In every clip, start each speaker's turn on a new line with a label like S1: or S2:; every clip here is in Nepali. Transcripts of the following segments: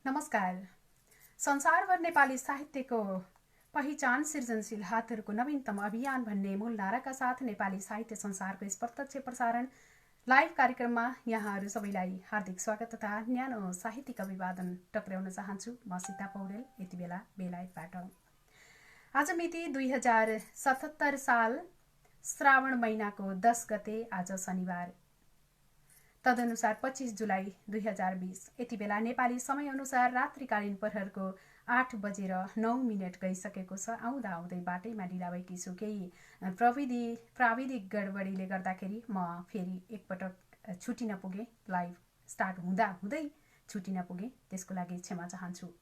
S1: नमस्कार। संसारभर नेपाली साहित्यको पहिचान सृजनशील हातहरूको नवीनतम अभियान भन्ने मूल नाराका साथ नेपाली साहित्य संसारको यस प्रत्यक्ष प्रसारण लाइभ कार्यक्रममा यहाँहरू सबैलाई हार्दिक स्वागत तथा न्यानो साहित्यिक अभिवादन टक्र्याउन चाहन्छु। म सीता पौडेल यति बेला बेलायतबाट। आज मिति 2077 साल श्रावण महिनाको 10 गते, आज शनिबार, तदनुसार 25 जुलाई 2020। यति बेला नेपाली समयअनुसार रात्रिकालीन प्रहरको 8:09 गइसकेको छ। आउँदा आउँदै बाटैमा ढिला भएकी छु। केही प्राविधिक गडबडीले गर्दाखेरि म फेरि एकपटक छुटिन पुगेँ। लाइभ स्टार्ट हुँदा हुँदै छुटिन पुगेँ, त्यसको लागि क्षमा चाहन्छु।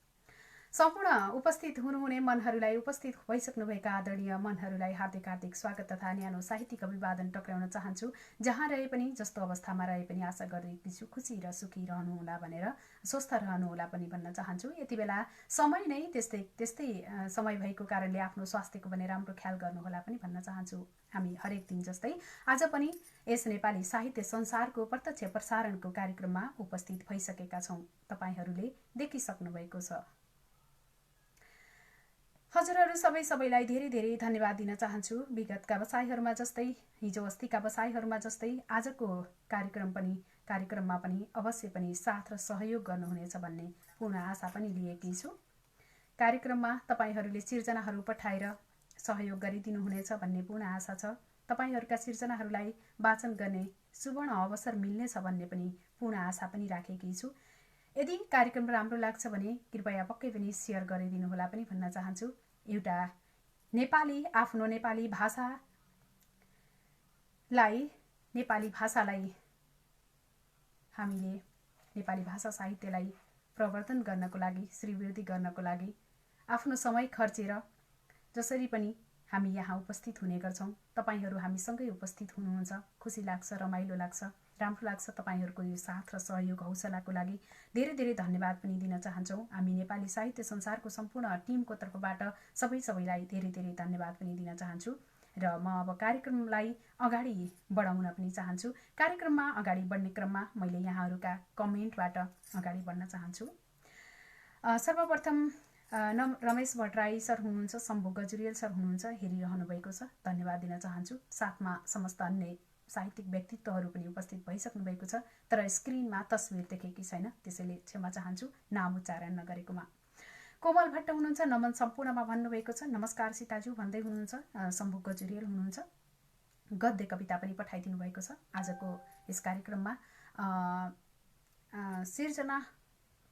S1: सम्पूर्ण उपस्थित हुनुहुने मनहरूलाई, उपस्थित भइसक्नुभएका आदरणीय मनहरूलाई हार्दिक हार्दिक स्वागत तथा न्यानो साहित्यिक अभिवादन टक्र्याउन चाहन्छु। जहाँ रहे पनि, जस्तो अवस्थामा रहे पनि आशा गरेकी छु खुसी र सुखी रहनुहोला भनेर, स्वस्थ रहनुहोला पनि भन्न चाहन्छु। यति बेला समय नै त्यस्तै समय भएको कारणले आफ्नो स्वास्थ्यको पनि राम्रो ख्याल गर्नुहोला पनि भन्न चाहन्छु। हामी हरेक दिन जस्तै आज पनि यस नेपाली साहित्य संसारको प्रत्यक्ष प्रसारणको कार्यक्रममा उपस्थित भइसकेका छौँ। तपाईहरूले देखिसक्नु भएको छ। हजुरहरू सबैलाई धेरै धेरै धन्यवाद दिन चाहन्छु। विगतका बसाइहरूमा जस्तै, हिजो अस्तिका बसाइहरूमा जस्तै आजको कार्यक्रममा पनि अवश्य पनि साथ र सहयोग गर्नुहुनेछ भन्ने पूर्ण आशा पनि लिएकी छु। कार्यक्रममा तपाईहरूले सिर्जनाहरू पठाएर सहयोग गरिदिनुहुनेछ भन्ने पूर्ण आशा छ। तपाईहरूका सिर्जनाहरूलाई वाचन गर्ने सुवर्ण अवसर मिल्नेछ भन्ने पनि पूर्ण आशा पनि राखेकी छु। यदि कार्यक्रम राम्रो लाग्छ भने कृपया पक्कै पनि सेयर गरिदिनुहोला पनि भन्न चाहन्छु। एउटा आफ्नो नेपाली भाषालाई हामीले नेपाली भाषा साहित्यलाई प्रवर्धन गर्नको लागि, श्रीवृद्धि गर्नको लागि आफ्नो समय खर्चेर जसरी पनि हामी यहाँ उपस्थित हुने गर्छौँ। तपाईहरू हामीसँगै उपस्थित हुनुहुन्छ। खुसी लाग्छ, रमाइलो लाग्छ, राम्रो लाग्छ। तपाईहरूको यो साथ र सहयोग, हौसलाको लागि धेरै धेरै धन्यवाद पनि दिन चाहन्छौँ। हामी नेपाली साहित्य संसारको सम्पूर्ण टिमको तर्फबाट सबैलाई धेरै धेरै धन्यवाद पनि दिन चाहन्छु। र म अब कार्यक्रमलाई अगाडि बढाउन पनि चाहन्छु। कार्यक्रममा अगाडि बढ्ने क्रममा मैले यहाँहरूका कमेन्टबाट अगाडि बढ्न चाहन्छु। सर्वप्रथम रमेश भट्टराई सर हुनुहुन्छ, शम्भु गजुरेल सर हुनुहुन्छ, हेरिरहनु भएको छ, धन्यवाद दिन चाहन्छु। साथमा समस्त अन्य साहित्यिक व्यक्तित्वहरू पनि उपस्थित भइसक्नु भएको छ, तर स्क्रिनमा तस्बिर देखेकी छैन, त्यसैले क्षमा चाहन्छु नाम उच्चारण नगरेकोमा। कोमल भट्ट हुनुहुन्छ, नमन सम्पूर्णमा भन्नुभएको छ। नमस्कार सीताजु भन्दै हुनुहुन्छ। शम्भु गजुरेल हुनुहुन्छ, गद्य कविता पनि पठाइदिनु भएको छ। आजको यस कार्यक्रममा सिर्जना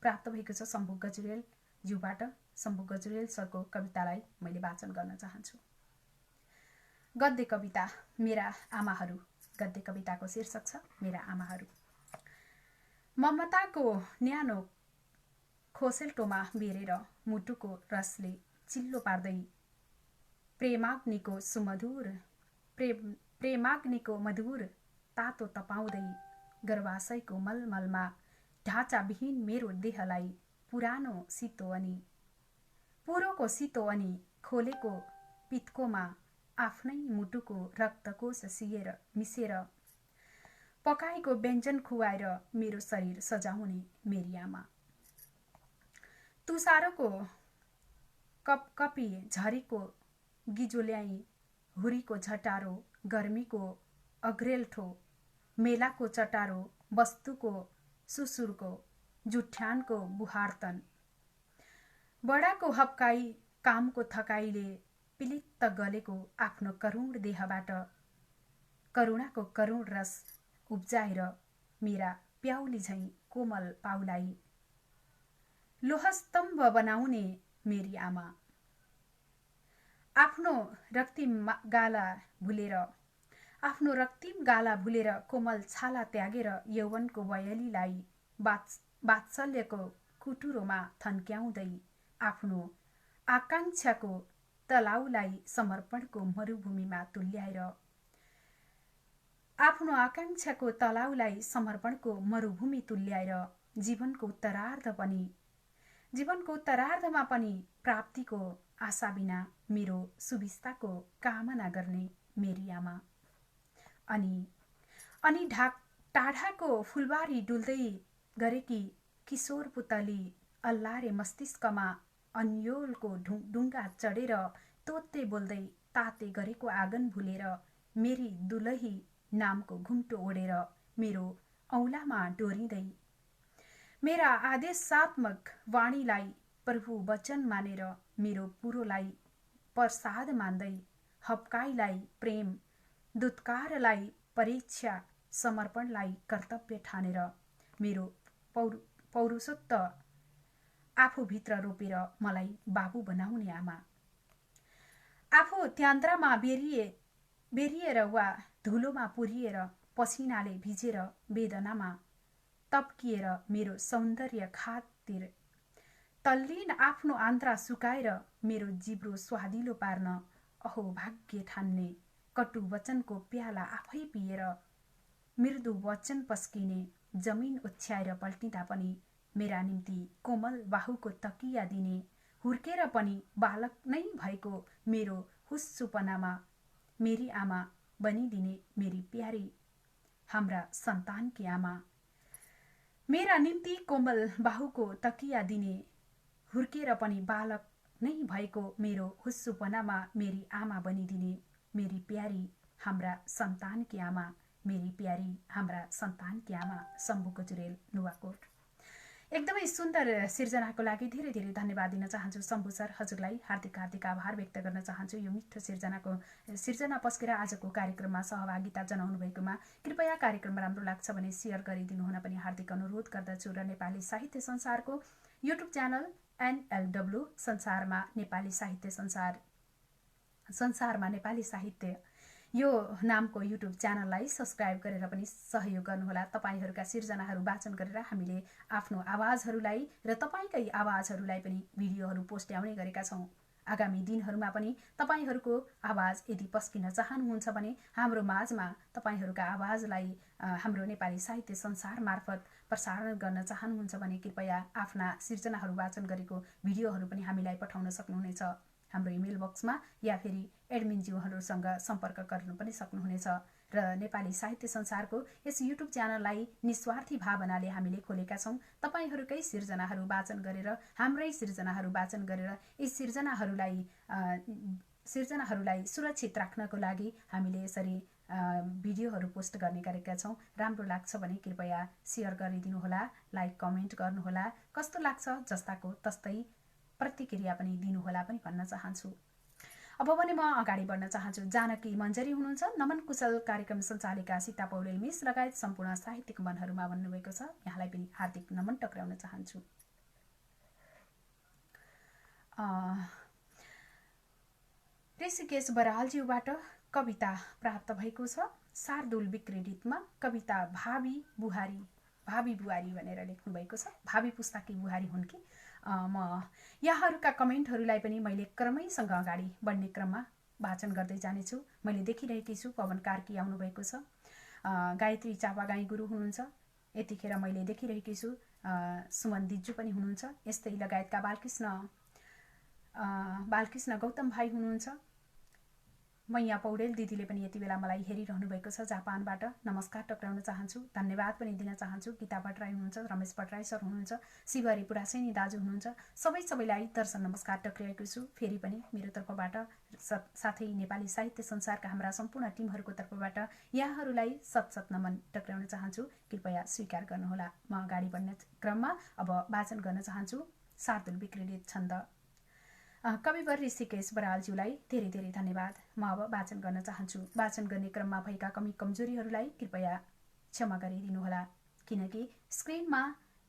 S1: प्राप्त भएको छ शम्भु गजुरेल ज्यूबाट। शम्भु गजुरेल सरको कवितालाई मैले वाचन गर्न चाहन्छु। गद्य कविता मेरा आमाहरू। गद्य कविताको शीर्षक छ मेरा आमाहरू। ममताको न्यानो खोसेल्टोमा बेरेर मुटुको रसले चिल्लो पार्दै प्रेमाग्निको मधुर तातो तपाउँदै गर्भाशयको मलमलमा ढाँचाविहीन मेरो देहलाई पुरोको सितो अनि खोलेको पित्कोमा आफ्नै मुटुको रक्तकोष मिसेर पकाएको व्यञ्जन खुवाएर मेरो शरीर सजाउने मेरी आमा। तुसारोको कपकपी झरीको गिजोल्याई, हुरीको झटारो, गर्मीको अग्रेलठो, मेलाको चटारो, वस्तुको सुसुरको, जुठ्यानको बुहार्तन, बडाको हप्काई, कामको थकाइले पिलित्त गलेको आफ्नो करुण देहबाट करुणाको करुण रस उब्जाएर मेरा प्याउली झैँ कोमल पाउलाई लोहस्तम्भ बनाउने मेरी आमा। आफ्नो रक्तिम गाला भुलेर कोमल छाला त्यागेर यौवनको बयलीलाई वात्सल्यको कुटुरोमा थन्क्याउँदै आफ्नो आकांक्षाको तलाउलाई समर्पणको मरुभूमि तुल्याएर जीवनको उत्तरार्धमा पनि प्राप्तिको आशा बिना मेरो सुविस्ताको कामना गर्ने मेरी आमा। अनि टाढाको फुलबारी डुल्दै गरेकी किशोर पुतली अल्लारे मस्तिष्कमा अन्योलको ढुङ्गा चढेर तोत्ते बोल्दै ताते गरेको आँगन भुलेर मेरी दुलही नामको घुम्टो ओढेर मेरो औँलामा डोरिँदै मेरा आदेशात्मक वाणीलाई प्रभु वचन मानेर मेरो पुरोलाई प्रसाद मान्दै हप्काईलाई प्रेम दुत्कारलाई परीक्षा समर्पणलाई कर्तव्य ठानेर मेरो पौरुषत्व आफूभित्र रोपेर मलाई बाबु बनाउने आमा। आफू त्यान्द्रामा बेरिएर वा धुलोमा पुरिएर पसिनाले भिजेर वेदनामा तप्किएर मेरो सौन्दर्य खातिर तल्लीन आफ्नो आन्द्रा सुकाएर मेरो जिब्रो स्वादिलो पार्न अहो भाग्य ठान्ने कटु वचनको प्याला आफै पिएर मृदु वचन पस्किने जमिन ओछ्याएर पल्टिँदा पनि मेरा निम्ति कोमल बाहुको तकिया दिने हुर्केर पनि बालक नै भएको मेरो हुस्सुपनामा मेरी आमा बनिदिने मेरी प्यारी हाम्रा सन्तानकी आमा। मेरा निम्ति कोमल बाहुको तकिया दिने हुर्केर पनि बालक नै भएको मेरो हुस्सुपनामा मेरी आमा बनिदिने मेरी प्यारी हाम्रा सन्तानकी आमा, मेरी प्यारी हाम्रा सन्तानकी आमा। शम्भु गजुरेल, नुवाकोट। एकदमै सुन्दर सिर्जनाको लागि धेरै धेरै धन्यवाद दिन चाहन्छु शम्भु सर। हजुरलाई हार्दिक हार्दिक आभार व्यक्त गर्न चाहन्छु यो मिठो सिर्जना पस्केर आजको कार्यक्रममा सहभागिता जनाउनु भएकोमा। कृपया कार्यक्रम राम्रो लाग्छ भने सेयर गरिदिनु हुन पनि हार्दिक अनुरोध गर्दछु र नेपाली साहित्य संसारको युट्युब च्यानल NLW संसारमा नेपाली साहित्य संसारमा नेपाली साहित्य यो नामको युट्युब च्यानललाई सब्स्क्राइब गरेर पनि सहयोग गर्नुहोला। तपाईहरुका सिर्जनाहरू वाचन गरेर हामीले आफ्नो आवाजहरूलाई र तपाईकै आवाजहरूलाई पनि भिडियोहरू पोस्ट ल्याउने गरेका छौं। आगामी दिनहरूमा पनि तपाईहरुको आवाज यदि पस्किन चाहनुहुन्छ भने हाम्रो माझमा तपाईहरुका आवाजलाई हाम्रो नेपाली साहित्य संसार मार्फत प्रसारण गर्न चाहनुहुन्छ भने कृपया आफ्ना सिर्जनाहरू वाचन गरेको भिडियोहरू पनि हामीलाई पठाउन सक्नुहुनेछ। हाम्रो इमेल बक्समा या फेरि एडमिनज्यूहरूसँग सम्पर्क गर्न पनि सक्नुहुनेछ। र नेपाली साहित्य संसारको यस युट्युब च्यानललाई निस्वार्थी भावनाले हामीले खोलेका छौं। तपाईहरुकै सिर्जनाहरू वाचन गरेर हाम्रै सिर्जनाहरू वाचन गरेर यी सिर्जनाहरूलाई सुरक्षित राख्नको लागि हामीले यसरी भिडियोहरू पोस्ट गर्ने गरेका छौं। राम्रो लाग्छ भने कृपया शेयर गरिदिनुहोला, लाइक कमेन्ट गर्नुहोला, कस्तो लाग्छ जस्ताको तस्तै प्रतिक्रिया पनि दिनुहोला पनि भन्न चाहन्छु। अब भने म अगाडि बढ्न चाहन्छु। जानकी मञ्जरी हुनुहुन्छ, नमन कुशल कार्यक्रम सञ्चालिका सीता पौडेल मिस लगायत सम्पूर्ण साहित्यिक मनहरूमा भन्नुभएको छ। यहाँलाई पनि हार्दिक नमन टक्राउन चाहन्छु। ऋषिकेश बरालज्यूबाट कविता प्राप्त भएको छ। शार्दुल विक्रेडितमा कविता भावी बुहारी भनेर लेख्नु भएको छ। भावी पुस्ताकी बुहारी हुन् कि। म यहाँहरूका कमेन्टहरूलाई पनि मैले क्रमैसँग अगाडि बढ्ने क्रममा वाचन गर्दै जानेछु। मैले देखिरहेकी छु पवन कार्की आउनु भएको छ, गायत्री चापागाई गुरु हुनुहुन्छ, यतिखेर मैले देखिरहेकी छु सुमन दिज्जु पनि हुनुहुन्छ, यस्तै लगायतका बालकृष्ण गौतम भाइ हुनुहुन्छ। मैया पौडेल दिदीले पनि यति बेला मलाई हेरिरहनु भएको छ जापानबाट। नमस्कार टक्राउन चाहन्छु, धन्यवाद पनि दिन चाहन्छु। गीता भट्टराई हुनुहुन्छ, रमेश भट्टराई सर हुनुहुन्छ, शिवहरी पुरासेनी दाजु हुनुहुन्छ। सबैलाई दर्शन नमस्कार टक्राएको छु फेरि पनि मेरो तर्फबाट, साथै नेपाली साहित्य संसारका हाम्रा सम्पूर्ण टिमहरूको तर्फबाट यहाँहरूलाई सत नमन टक्राउन चाहन्छु। कृपया स्वीकार गर्नुहोला। म अगाडि बढ्ने क्रममा अब वाचन गर्न चाहन्छु शार्दुल विक्रेडित छन्द। कविवर ऋषिकेश बरालज्यूलाई धेरै धेरै धन्यवाद। म अब वाचन गर्न चाहन्छु। वाचन गर्ने क्रममा भएका कमी कमजोरीहरूलाई कृपया क्षमा गरिदिनुहोला, किनकि स्क्रिनमा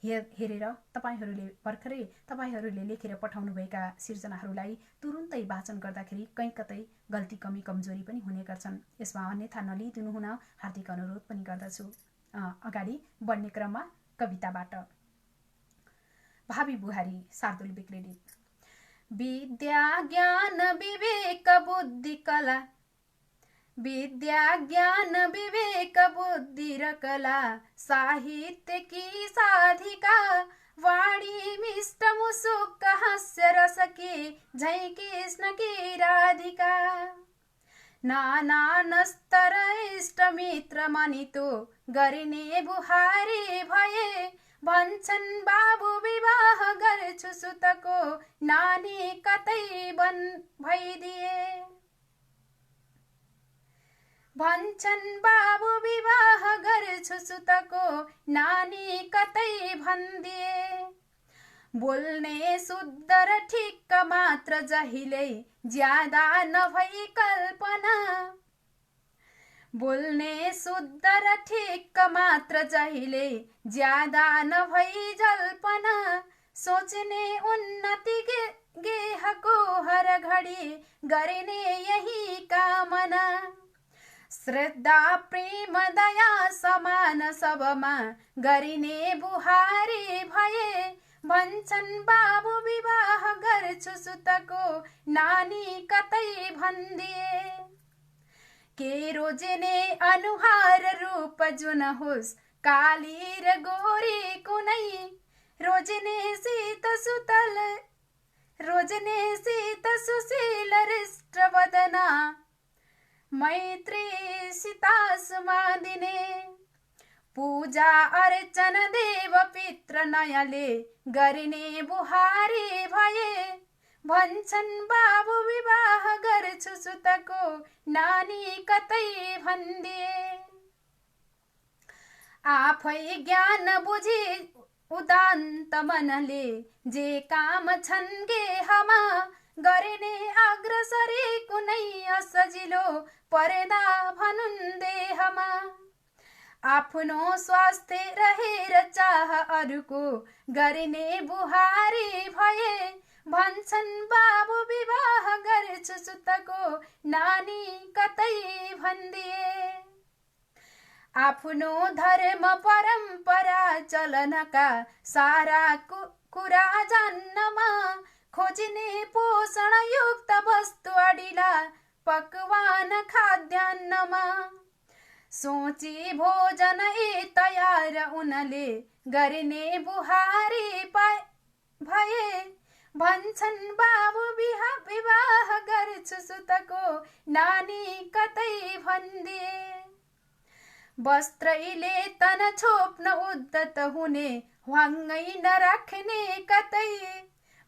S1: हेरेर तपाईहरूले लेखेर पठाउनुभएका सिर्जनाहरूलाई तुरुन्तै वाचन गर्दाखेरि कतै गल्ती कमी कमजोरी पनि हुने गर्छन्। यसमा अन्यथा नलिदिनु हुन हार्दिक अनुरोध पनि गर्दछु। अगाडि बढ्ने क्रममा कविताबाट भावी बुहारी शार्दुल विक्रेडित। विद्या ज्ञान विवेक बुद्धि कला, विद्या ज्ञान विवेक बुद्धि र कला, साहित्य की साधिका, वाणी मिष्ट मुसुक हास्य रस की, झै कृष्ण की राधिका। नाना नस्तर इष्ट मित्र मनितो, गरिने बुहारी भए, भन्छन् बाबु विवाह गर्छु सुतको नानी कतै भइदिए। भन्छन् बाबु विवाह गर्छु सुतको नानी कतै भनिदिए। बोल्ने शुद्ध र ठिक्क मात्र जहिले ज्यादा नभई कल्पना। बोल्ने शुद्ध र ठिक्क मात्र जहिले ज्यादा नभई जल्पना। सोच्ने उन्नति गेहको हर घडी गरिने यही कामना। श्रद्धा प्रेम दया समान सबमा गरिने बुहारी भए। भन्छन् बाबु विवाह गर्छु सुतको नानी कतै भनिदिए। के रोज्ने अनुहार रूप जुन होस् काली र गोरी कुनै। रोज्ने शीत सुशील हृष्ट वदना मैत्री सीतासुमा दिने। पूजा अर्चन देव पित्र नयले गरिने बुहारी भए। भन्छन् बाबु विवाह गर्छु सुतको नानी कतै भनिदिए। आफै ज्ञान बुझी उदान्त मनले जे काम छन् गेहमा गरिने अग्रसरी कुनै असजिलो पर्दा भनुन् देहमा। आफ्नो स्वास्थ्य रहेर चाह अरूको गरिने बुहारी भए। भन्छन् बाबु विवाह गर्छु सुतको नानी कतै भनिदिए। आफ्नो धर्म परम्परा चलनका सारा कुरा जान्नमा खोज्ने पोषण युक्त वस्तु अडिला पकवान खाद्यान्नमा। सोची भोजन तयार उनले गरिने बुहारी भए। भन्छन् बाबु विवाह गर्छु सुतको नानी कतै भनिदिए। वस्त्रैले तन छोप्न उद्धत हुने ह्वाङ्गै नराख्ने कतै।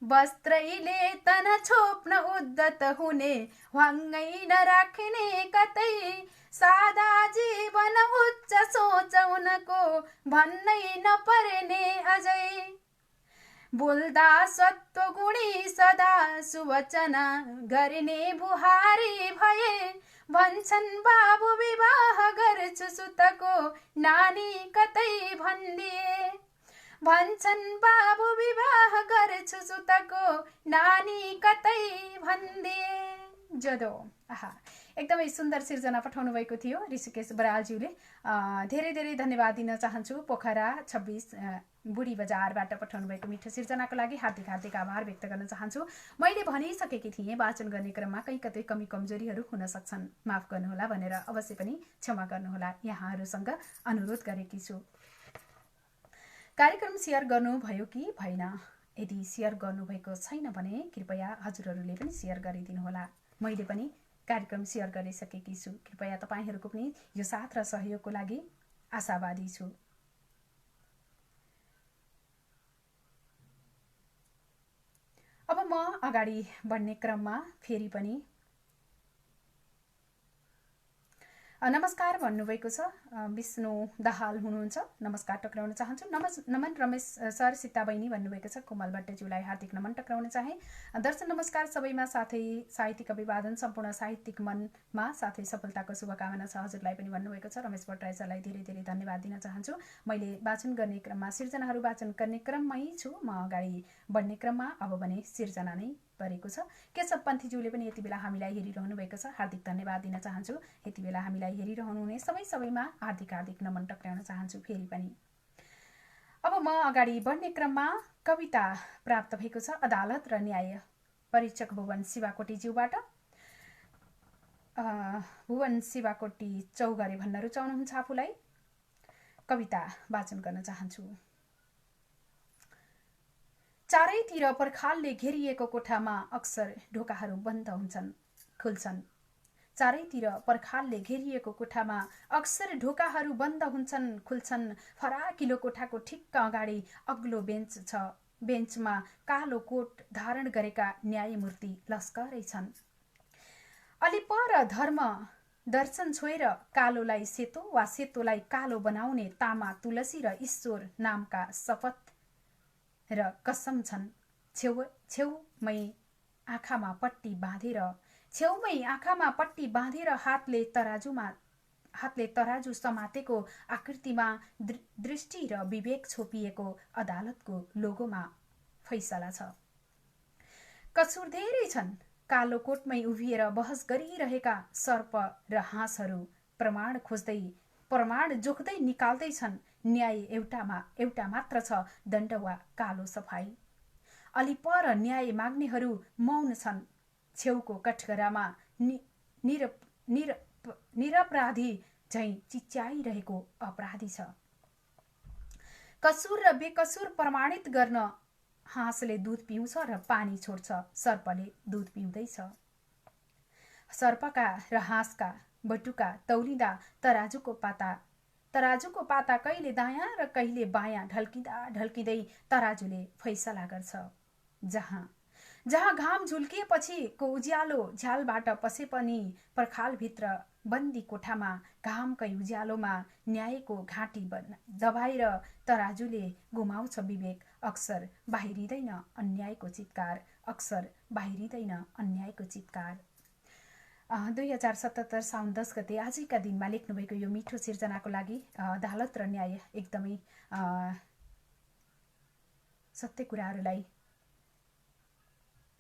S1: वस्त्रैले तन छोप्न उद्धत हुने ह्वाङ्गै नराख्ने कतै। सादा जीवन उच्च सोच उनको भन्नै नपर्ने अझै। बोल्दा सत्व गुणी सदा सुवचना गरिने बुहारी भए। भन्छन् बाबु विवाह गर्छु सुतको नानी कतै भनिदिए। भन्छन् बाबु विवाह गर्छु सुतको नानी कतै भनिदिए। जदो आहा एकदमै सुन्दर सिर्जना पठाउनु भएको थियो ऋषिकेश बरालज्यूले। धेरै धेरै धन्यवाद दिन चाहन्छु। पोखरा 26 बुढी बजारबाट पठाउनु भएको मिठो सिर्जनाको लागि हार्दिक हार्दिक आभार व्यक्त गर्न चाहन्छु। मैले भनिसकेकी थिएँ वाचन गर्ने क्रममा कहीँ कतै कमी कमजोरीहरू हुन सक्छन्, माफ गर्नुहोला भनेर अवश्य पनि क्षमा गर्नुहोला यहाँहरूसँग अनुरोध गरेकी छु। कार्यक्रम सेयर गर्नुभयो कि भएन? यदि सेयर गर्नुभएको छैन भने कृपया हजुरहरूले पनि सेयर गरिदिनुहोला। मैले पनि कार्यक्रम सेयर गरिसकेकी छु। कृपया तपाईहरूको पनि यो साथ र सहयोगको लागि आशावादी छु। अब म अगाडि बढ्ने क्रममा फेरि पनि नमस्कार भन्नुभएको छ विष्णु दाहाल हुनुहुन्छ। नमस्कार टक्राउन चाहन्छु। नमन रमेश सर सीता बहिनी भन्नुभएको छ। कोमल भट्टज्यूलाई हार्दिक नमन टक्राउन चाहे। दर्शन नमस्कार सबैमा, साथै साहित्यिक अभिवादन सम्पूर्ण साहित्यिक मनमा, साथै सफलताको शुभकामना छ हजुरलाई पनि भन्नुभएको छ। रमेश भट्टराई सरलाई धेरै धेरै धन्यवाद दिन चाहन्छु। मैले वाचन गर्ने क्रममा सिर्जनाहरू वाचन गर्ने क्रममै छु। म अगाडि बढ्ने क्रममा अब भने सिर्जना नै परेको छ। केशव पन्थीज्यूले पनि यति बेला हामीलाई हेरिरहनु भएको छ। हार्दिक धन्यवाद दिन चाहन्छु। यति बेला हामीलाई हेरिरहनु हुने सबैमा हार्दिक हार्दिक नमन टक्राउन चाहन्छु फेरि पनि। अब म अगाडि बढ्ने क्रममा कविता प्राप्त भएको छ अदालत र न्याय परीक्षक भुवन शिवाकोटीज्यूबाट। भुवन शिवाकोटी चौघरे भन्न रुचाउनुहुन्छ आफूलाई। कविता वाचन गर्न चाहन्छु। चारैतिर पर्खालले घेरिएको कोठामा अक्सर ढोकाहरू बन्द हुन्छन् खुल्छन्। चारैतिर पर्खालले घेरिएको कोठामा अक्सर ढोकाहरू बन्द हुन्छन् खुल्छन्। फराकिलो कोठाको ठिक्क अगाडि अग्लो बेन्च छ। बेन्चमा कालो कोट धारण गरेका न्यायमूर्ति लस्करै छन्। अलि पर धर्म दर्शन छोएर कालोलाई सेतो वा सेतोलाई कालो बनाउने तामा तुलसी र ईश्वर नामका शपथ र कसम छन्। छेउमै आँखामा पट्टी बाँधेर हातले तराजु समातेको आकृतिमा दृष्टि र विवेक छोपिएको अदालतको लोगोमा फैसला छ। कसुर धेरै छन्। कालो कोटमै उभिएर बहस गरिरहेका सर्प र हाँसहरू प्रमाण जोख्दै निकाल्दै छन्। न्याय एउटा मात्र छ, दण्ड वा कालो सफाई। अलि पर न्याय माग्नेहरू मौन छन्। छेउको कठघरामा निरपराधी झैं चिच्याइरहेको अपराधी छ। कसूर र बेकसुर प्रमाणित गर्न हाँसले दूध पिउँछ र पानी छोड्छ। सर्पले दूध पिउँदैछ। सर्पका र हाँसका बटुका तौलिँदा तराजुको पाता कहिले दायाँ र कहिले बायाँ ढल्किँदै तराजुले फैसला गर्छ। जहाँ घाम झुल्किएपछिको उज्यालो झ्यालबाट पसे पनि पर्खालभित्र बन्दी कोठामा घामकै उज्यालोमा न्यायको घाँटी दबाएर तराजुले गुमाउँछ विवेक। अक्सर बाहिरिँदैन अन्यायको चित्कार। 2077 साउन 10 गते आजका दिनमा लेख्नुभएको यो मिठो सिर्जनाको लागि अदालत र न्याय एकदमै सत्य कुराहरूलाई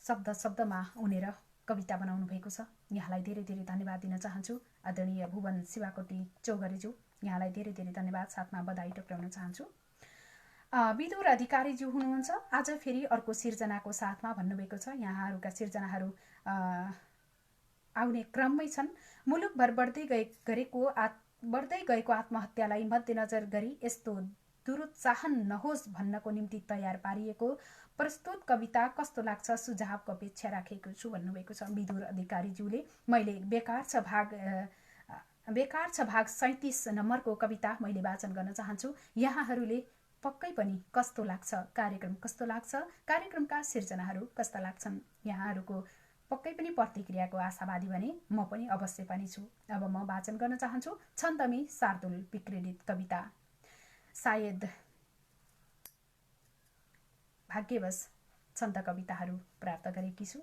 S1: शब्दमा उनेर कविता बनाउनु भएको छ। यहाँलाई धेरै धेरै धन्यवाद दिन चाहन्छु। आदरणीय भुवन शिवाकोटी चौघरीज्यू, यहाँलाई धेरै धेरै धन्यवाद, साथमा बधाई टक्राउन चाहन्छु। विदुर अधिकारीज्यू हुनुहुन्छ आज फेरि अर्को सिर्जनाको साथमा भन्नुभएको छ। यहाँहरूका सिर्जनाहरू आउने क्रममै छन्। मुलुकभर बढ्दै गएको आत्महत्यालाई मध्यनजर गरी यस्तो दुरुत्साहन नहोस् भन्नको निम्ति तयार पारिएको प्रस्तुत कविता कस्तो लाग्छ, सुझावको अपेक्षा राखेको छु भन्नुभएको छ विदुर अधिकारीज्यूले। मैले बेकार छ भाग 37 नम्बरको कविता मैले वाचन गर्न चाहन्छु। यहाँहरूले पक्कै पनि कस्तो लाग्छ कार्यक्रम, कस्तो लाग्छ कार्यक्रमका सिर्जनाहरू कस्ता लाग्छन्, यहाँहरूको पक्कै पनि प्रतिक्रियाको आशावादी भने म पनि अवश्य पनि छु। अब म वाचन गर्न चाहन्छु छन्दमी शार्दुल विक्रीडित कविता। सायद भाग्यवश छन्द कविताहरू प्राप्त गरेकी छु।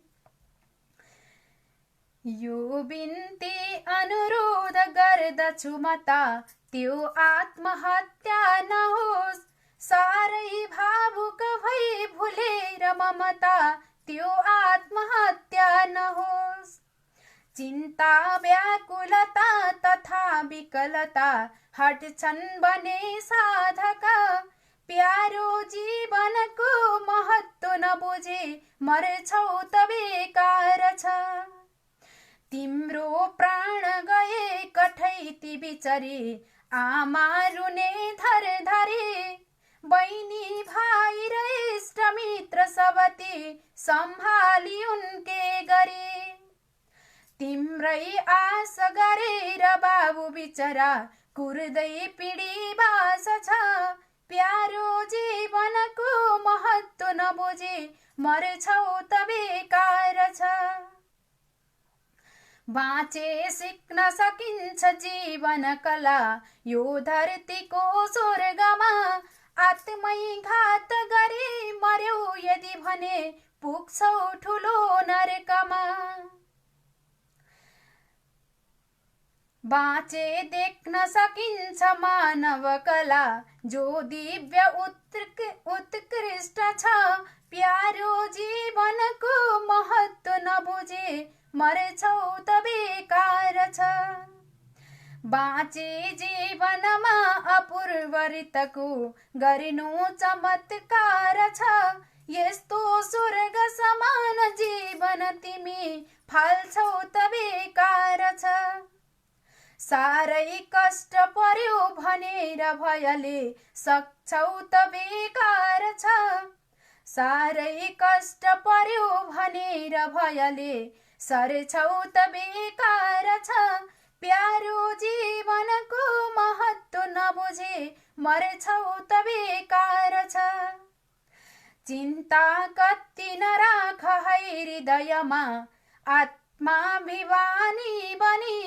S1: यो बिन्ती अनुरोध गर्दछु मता त्यो आत्महत्या नहोस्, सारै भावुक भई भुलेर ममता त्यो आत्महत्या नहोस्। चिन्ता व्याकुलता तथा विकलता हट्छन् बने साधक, प्यारो जीवनको महत्व नबुझे मर्छौ त बेकार छ। तिम्रो प्राण गए कठैती बिचरी आमा रुने धरधरी, बहिनी भाइ र इष्टमित्र सबती सम्हाली उनके गरी। तिम्रै आश गरेर बाबु बिचरा कुर्दै पिँढी बास छ, प्यारो जीवनको महत्व नबुझे मर्छौ त बेकार छ। बाँचे सिक्न सकिन्छ जीवन कला यो धरतीको स्वर्गमा, आत्मै घात गरी मर्यौ यदि भने पुग्छौ ठुलो नरकमा। बाँचे देख्न सकिन्छ मानव कला जो दिव्य उत्कृष्ट छ, प्यारो जीवनको महत्व नबुझे मर्छौ त बेकार छ। बाँचे जीवनमा अपूर्व रीतको गर्नु चमत्कार छ, यस्तो स्वर्ग समान जीवन तिमी फाल्छौ त बेकार छ। साह्रै कष्ट पर्यो भनेर भयले सक्छौ त बेकार छ, साह्रै कष्ट पर्यो भनेर भयले सर्छौ त बेकार छ, प्यारो जीवनको महत्त्व नबुझे मर्छौ त बेकार छ। चिन्ता कति नराख है हृदयमा, आत्माभिमानी बनी।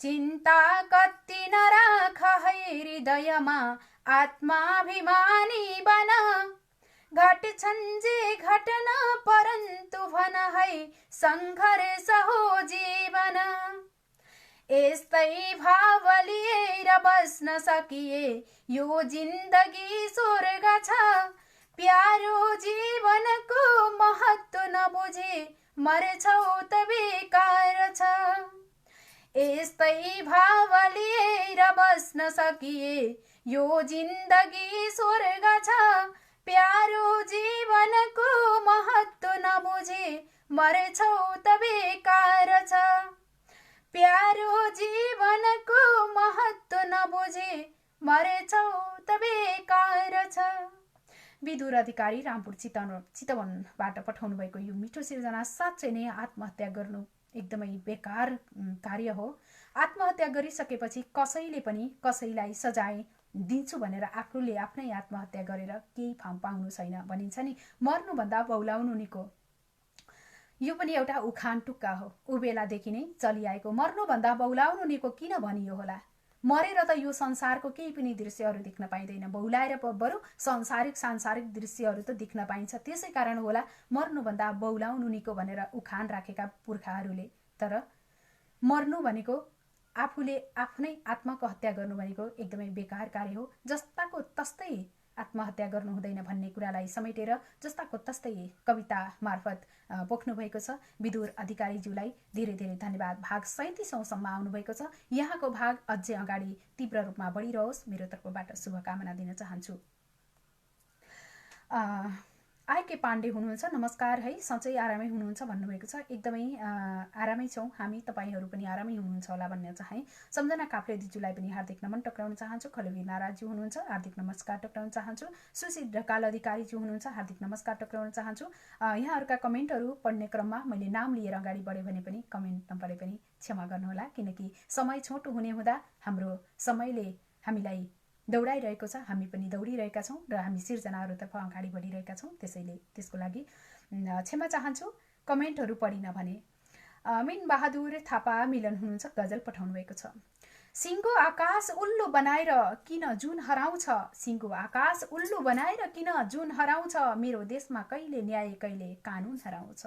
S1: चिन्ता कति नराख है हृदयमा, आत्माभिमानी बन। घट्छन् जे घटन परन्तु भन है सङ्घर्ष हो जीवन। यस्तै भाव लिएर बस्न सकिए यो जिन्दगी स्वर्ग छ। प्यारो जीवनको महत्त्व नबुझे मर्छौ त बेकार छ। यस्तै भाव लिएर बस्न सकिए यो जिन्दगी स्वर्ग छ। प्यारो जीवनको महत्त्व नबुझे मर्छौ त बेकार छ। प्यारो जीवनको महत्त्व नबुझे मर्छौ त बेकार छ। विदुर अधिकारी रामपुर चितवनबाट पठाउनु भएको यो मिठो सिर्जना साँच्चै नै आत्महत्या गर्नु एकदमै बेकार कार्य हो। आत्महत्या गरिसकेपछि कसैले पनि कसैलाई सजाय दिन्छु भनेर आफूले आफ्नै आत्महत्या गरेर केही पाउनु छैन भनिन्छ नि, मर्नुभन्दा बौलाउनु निको। यो पनि एउटा उखान टुक्का हो, उबेलादेखि नै चलिआएको। मर्नुभन्दा बौलाउनु निको किन भनियो होला? मरेर त यो संसारको केही पनि दृश्यहरू देख्न पाइँदैन, बौलाएर बरु सांसारिक दृश्यहरू त देख्न पाइन्छ। त्यसै कारण होला मर्नुभन्दा बौलाउनु निको भनेर उखान राखेका पुर्खाहरूले। तर मर्नु भनेको आफूले आफ्नै आत्माको हत्या गर्नु भनेको एकदमै बेकार कार्य हो। जस्ताको तस्तै आत्महत्या गर्नु हुँदैन भन्ने कुरालाई समेटेर जस्ताको तस्तै कविता मार्फत पोख्नु भएको छ। विदुर अधिकारीज्यूलाई धेरै धेरै धन्यवाद। भाग 37औँसम्म आउनुभएको छ। यहाँको भाग अझै अगाडि तीव्र रूपमा बढिरहोस्, मेरो तर्फबाट शुभकामना दिन चाहन्छु। आइके पाण्डे हुनुहुन्छ, नमस्कार है, सधैँ आरामै हुनुहुन्छ भन्नुभएको छ। एकदमै आरामै छौँ हामी, तपाईँहरू पनि आरामै हुनुहुन्छ होला भन्ने चाहे। सम्झना काफ्ले दिजुलाई पनि हार्दिक नमन टक्राउन चाहन्छु। खलवी नाराज्यू हुनुहुन्छ, हार्दिक नमस्कार टक्राउन चाहन्छु। सुशील ढकाल अधिकारीज्यू हुनुहुन्छ, हार्दिक नमस्कार टक्राउन चाहन्छु। यहाँहरूका कमेन्टहरू पढ्ने क्रममा मैले नाम लिएर अगाडि बढेँ भने पनि कमेन्ट नपढे पनि क्षमा गर्नुहोला, किनकि समय छोटो हुने हुँदा हाम्रो समयले हामीलाई दौडाइरहेको छ, हामी पनि दौडिरहेका छौँ र हामी सिर्जनाहरूतर्फ अगाडि बढिरहेका छौँ। त्यसैले त्यसको लागि क्षमा चाहन्छु कमेन्टहरू पढिन भने। मिन बहादुर थापा मिलन हुनुहुन्छ, गजल पठाउनु भएको छ। सिङ्गो आकाश उल्लु बनाएर किन जुन हराउँछ, सिङ्गो आकाश उल्लु बनाएर किन जुन हराउँछ, मेरो देशमा कहिले न्याय कहिले कानुन हराउँछ।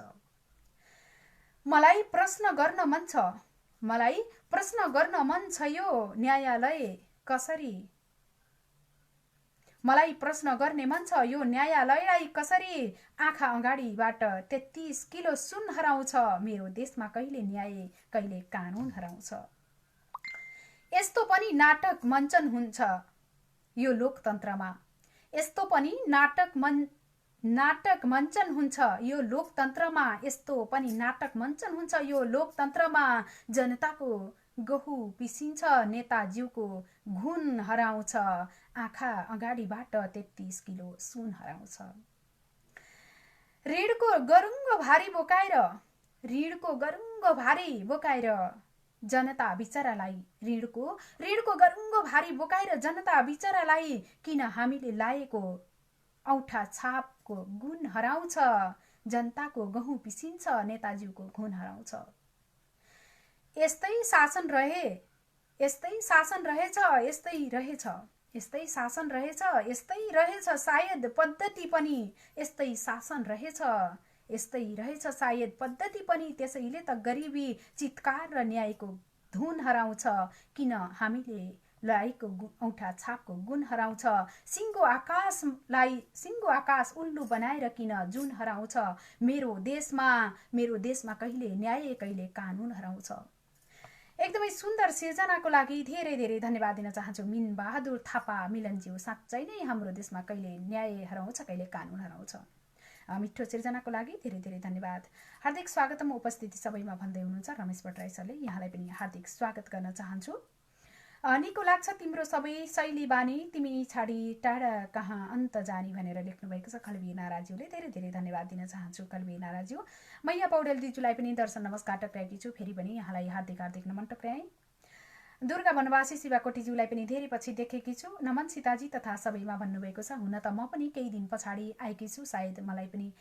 S1: मलाई प्रश्न गर्न मन छ, मलाई प्रश्न गर्न मन छ, यो न्यायालय कसरी, मलाई प्रश्न गर्ने मन छ, यो न्यायालयलाई कसरी आँखा अगाडिबाट 33 किलो सुन हराउँछ, मेरो देशमा कहिले न्याय कहिले कानुन हराउँछ। यस्तो पनि नाटक मञ्चन हुन्छ यो लोकतन्त्रमा, यस्तो पनि नाटक मञ्चन हुन्छ यो लोकतन्त्रमा, यस्तो पनि नाटक मञ्चन हुन्छ यो लोकतन्त्रमा। जनताको गहुँ पिसिन्छ, नेताज्यूको घुन हराउँछ, आँखा अगाडिबाट 33 किलो सुन हराउँछ। ऋणको गरुङ्गो भारी बोकाएर, ऋणको गरुङ्गो भारी बोकाएर जनता बिचरालाई, ऋणको गरुङ्गो भारी बोकाएर जनता बिचरालाई किन हामीले लाएको औठा छापको गुण हराउँछ, जनताको गहुँ पिसिन्छ, नेताज्यूको घुन हराउँछ। यस्तै शासन रहे, यस्तै शासन रहेछ, यस्तै रहेछ, यस्तै शासन रहेछ, यस्तै रहेछ सायद पद्धति पनि, यस्तै शासन रहेछ, यस्तै रहेछ सायद पद्धति पनि। त्यसैले त गरिबी चितकार र न्यायको धुन हराउँछ, किन हामीले लाएको औठा छापको गुण हराउँछ। सिङ्गो आकाश उल्लु बनाएर किन जुन हराउँछ, मेरो देशमा कहिले न्याय कहिले कानुन हराउँछ। एकदमै सुन्दर सिर्जनाको लागि धेरै धेरै धन्यवाद दिन चाहन्छु मिन बहादुर थापा मिलनज्यू। साँच्चै नै हाम्रो देशमा कहिले न्याय हराउँछ कहिले कानुन हराउँछ। मिठो सिर्जनाको लागि धेरै धेरै धन्यवाद। हार्दिक स्वागतम उपस्थिति सबैमा भन्दै हुनुहुन्छ रमेश भट्टराई सरले, यहाँलाई पनि हार्दिक स्वागत गर्न चाहन्छु। निको लाग्छ तिम्रो सबै शैली बानी, तिमी छाडी टाढा कहाँ अन्त जानी भनेर लेख्नुभएको छ कल्वी नाराज्यूले। धेरै धेरै धन्यवाद दिन चाहन्छु कल्वी नाराज्यू। मैया पौडेल दिजूलाई पनि दर्शन नमस्कार टक्राएकी छु, फेरि पनि यहाँलाई हार्दिक हार्दिक नमन टक्राएँ। दुर्गा वनवासी शिवाकोटीज्यूलाई पनि धेरै पछि देखेकी छु, नमन सीताजी तथा सबैमा भन्नुभएको छ। हुन त म पनि केही दिन पछाडि आएकी छु, सायद मलाई पनि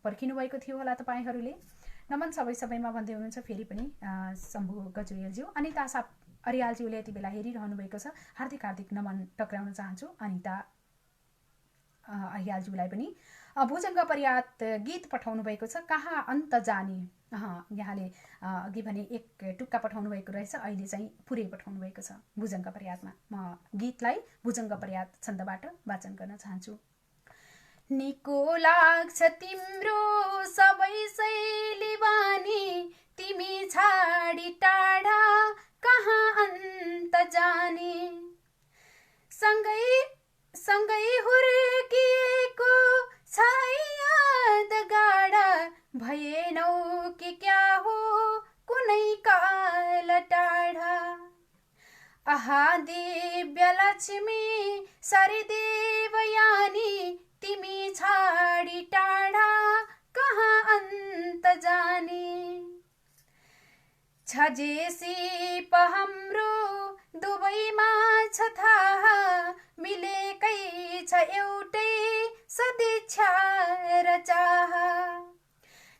S1: पर्खिनु भएको थियो होला तपाईँहरूले। नमन सबैमा भन्दै हुनुहुन्छ फेरि पनि शम्भु गजुरेलज्यू। अनिता अरियालज्यूले यति बेला हेरिरहनु भएको छ, हार्दिक हार्दिक नमन टक्राउन चाहन्छु अनिता अरियालज्यूलाई पनि। भुजङ्ग पर्यात गीत पठाउनु भएको छ, कहाँ अन्त जाने। यहाँले अघि भने एक टुक्का पठाउनु भएको रहेछ, अहिले चाहिँ पुरै पठाउनु भएको छ भुजङ्ग पर्यातमा। म गीतलाई भुजङ्ग पर्यात छन्दबाट वाचन गर्न चाहन्छु। निको लाग्छ तिम्रो सबै शैली बानी, तिमी छाडी टाढा कहाँ अन्त जाने। सँगै हुर्किएको छ याद गाडा, भएनौ कि क्या हो कुनै काल टाढा। आहा दिव्य लक्ष्मी सरिदेवयानी, तिमी छाडी टाढा कहाँ अन्त जाने। छ जेसी हाम्रो दुवैमा छ थाहा, मिलेकै छ एउटै सदिच्छा र चाह।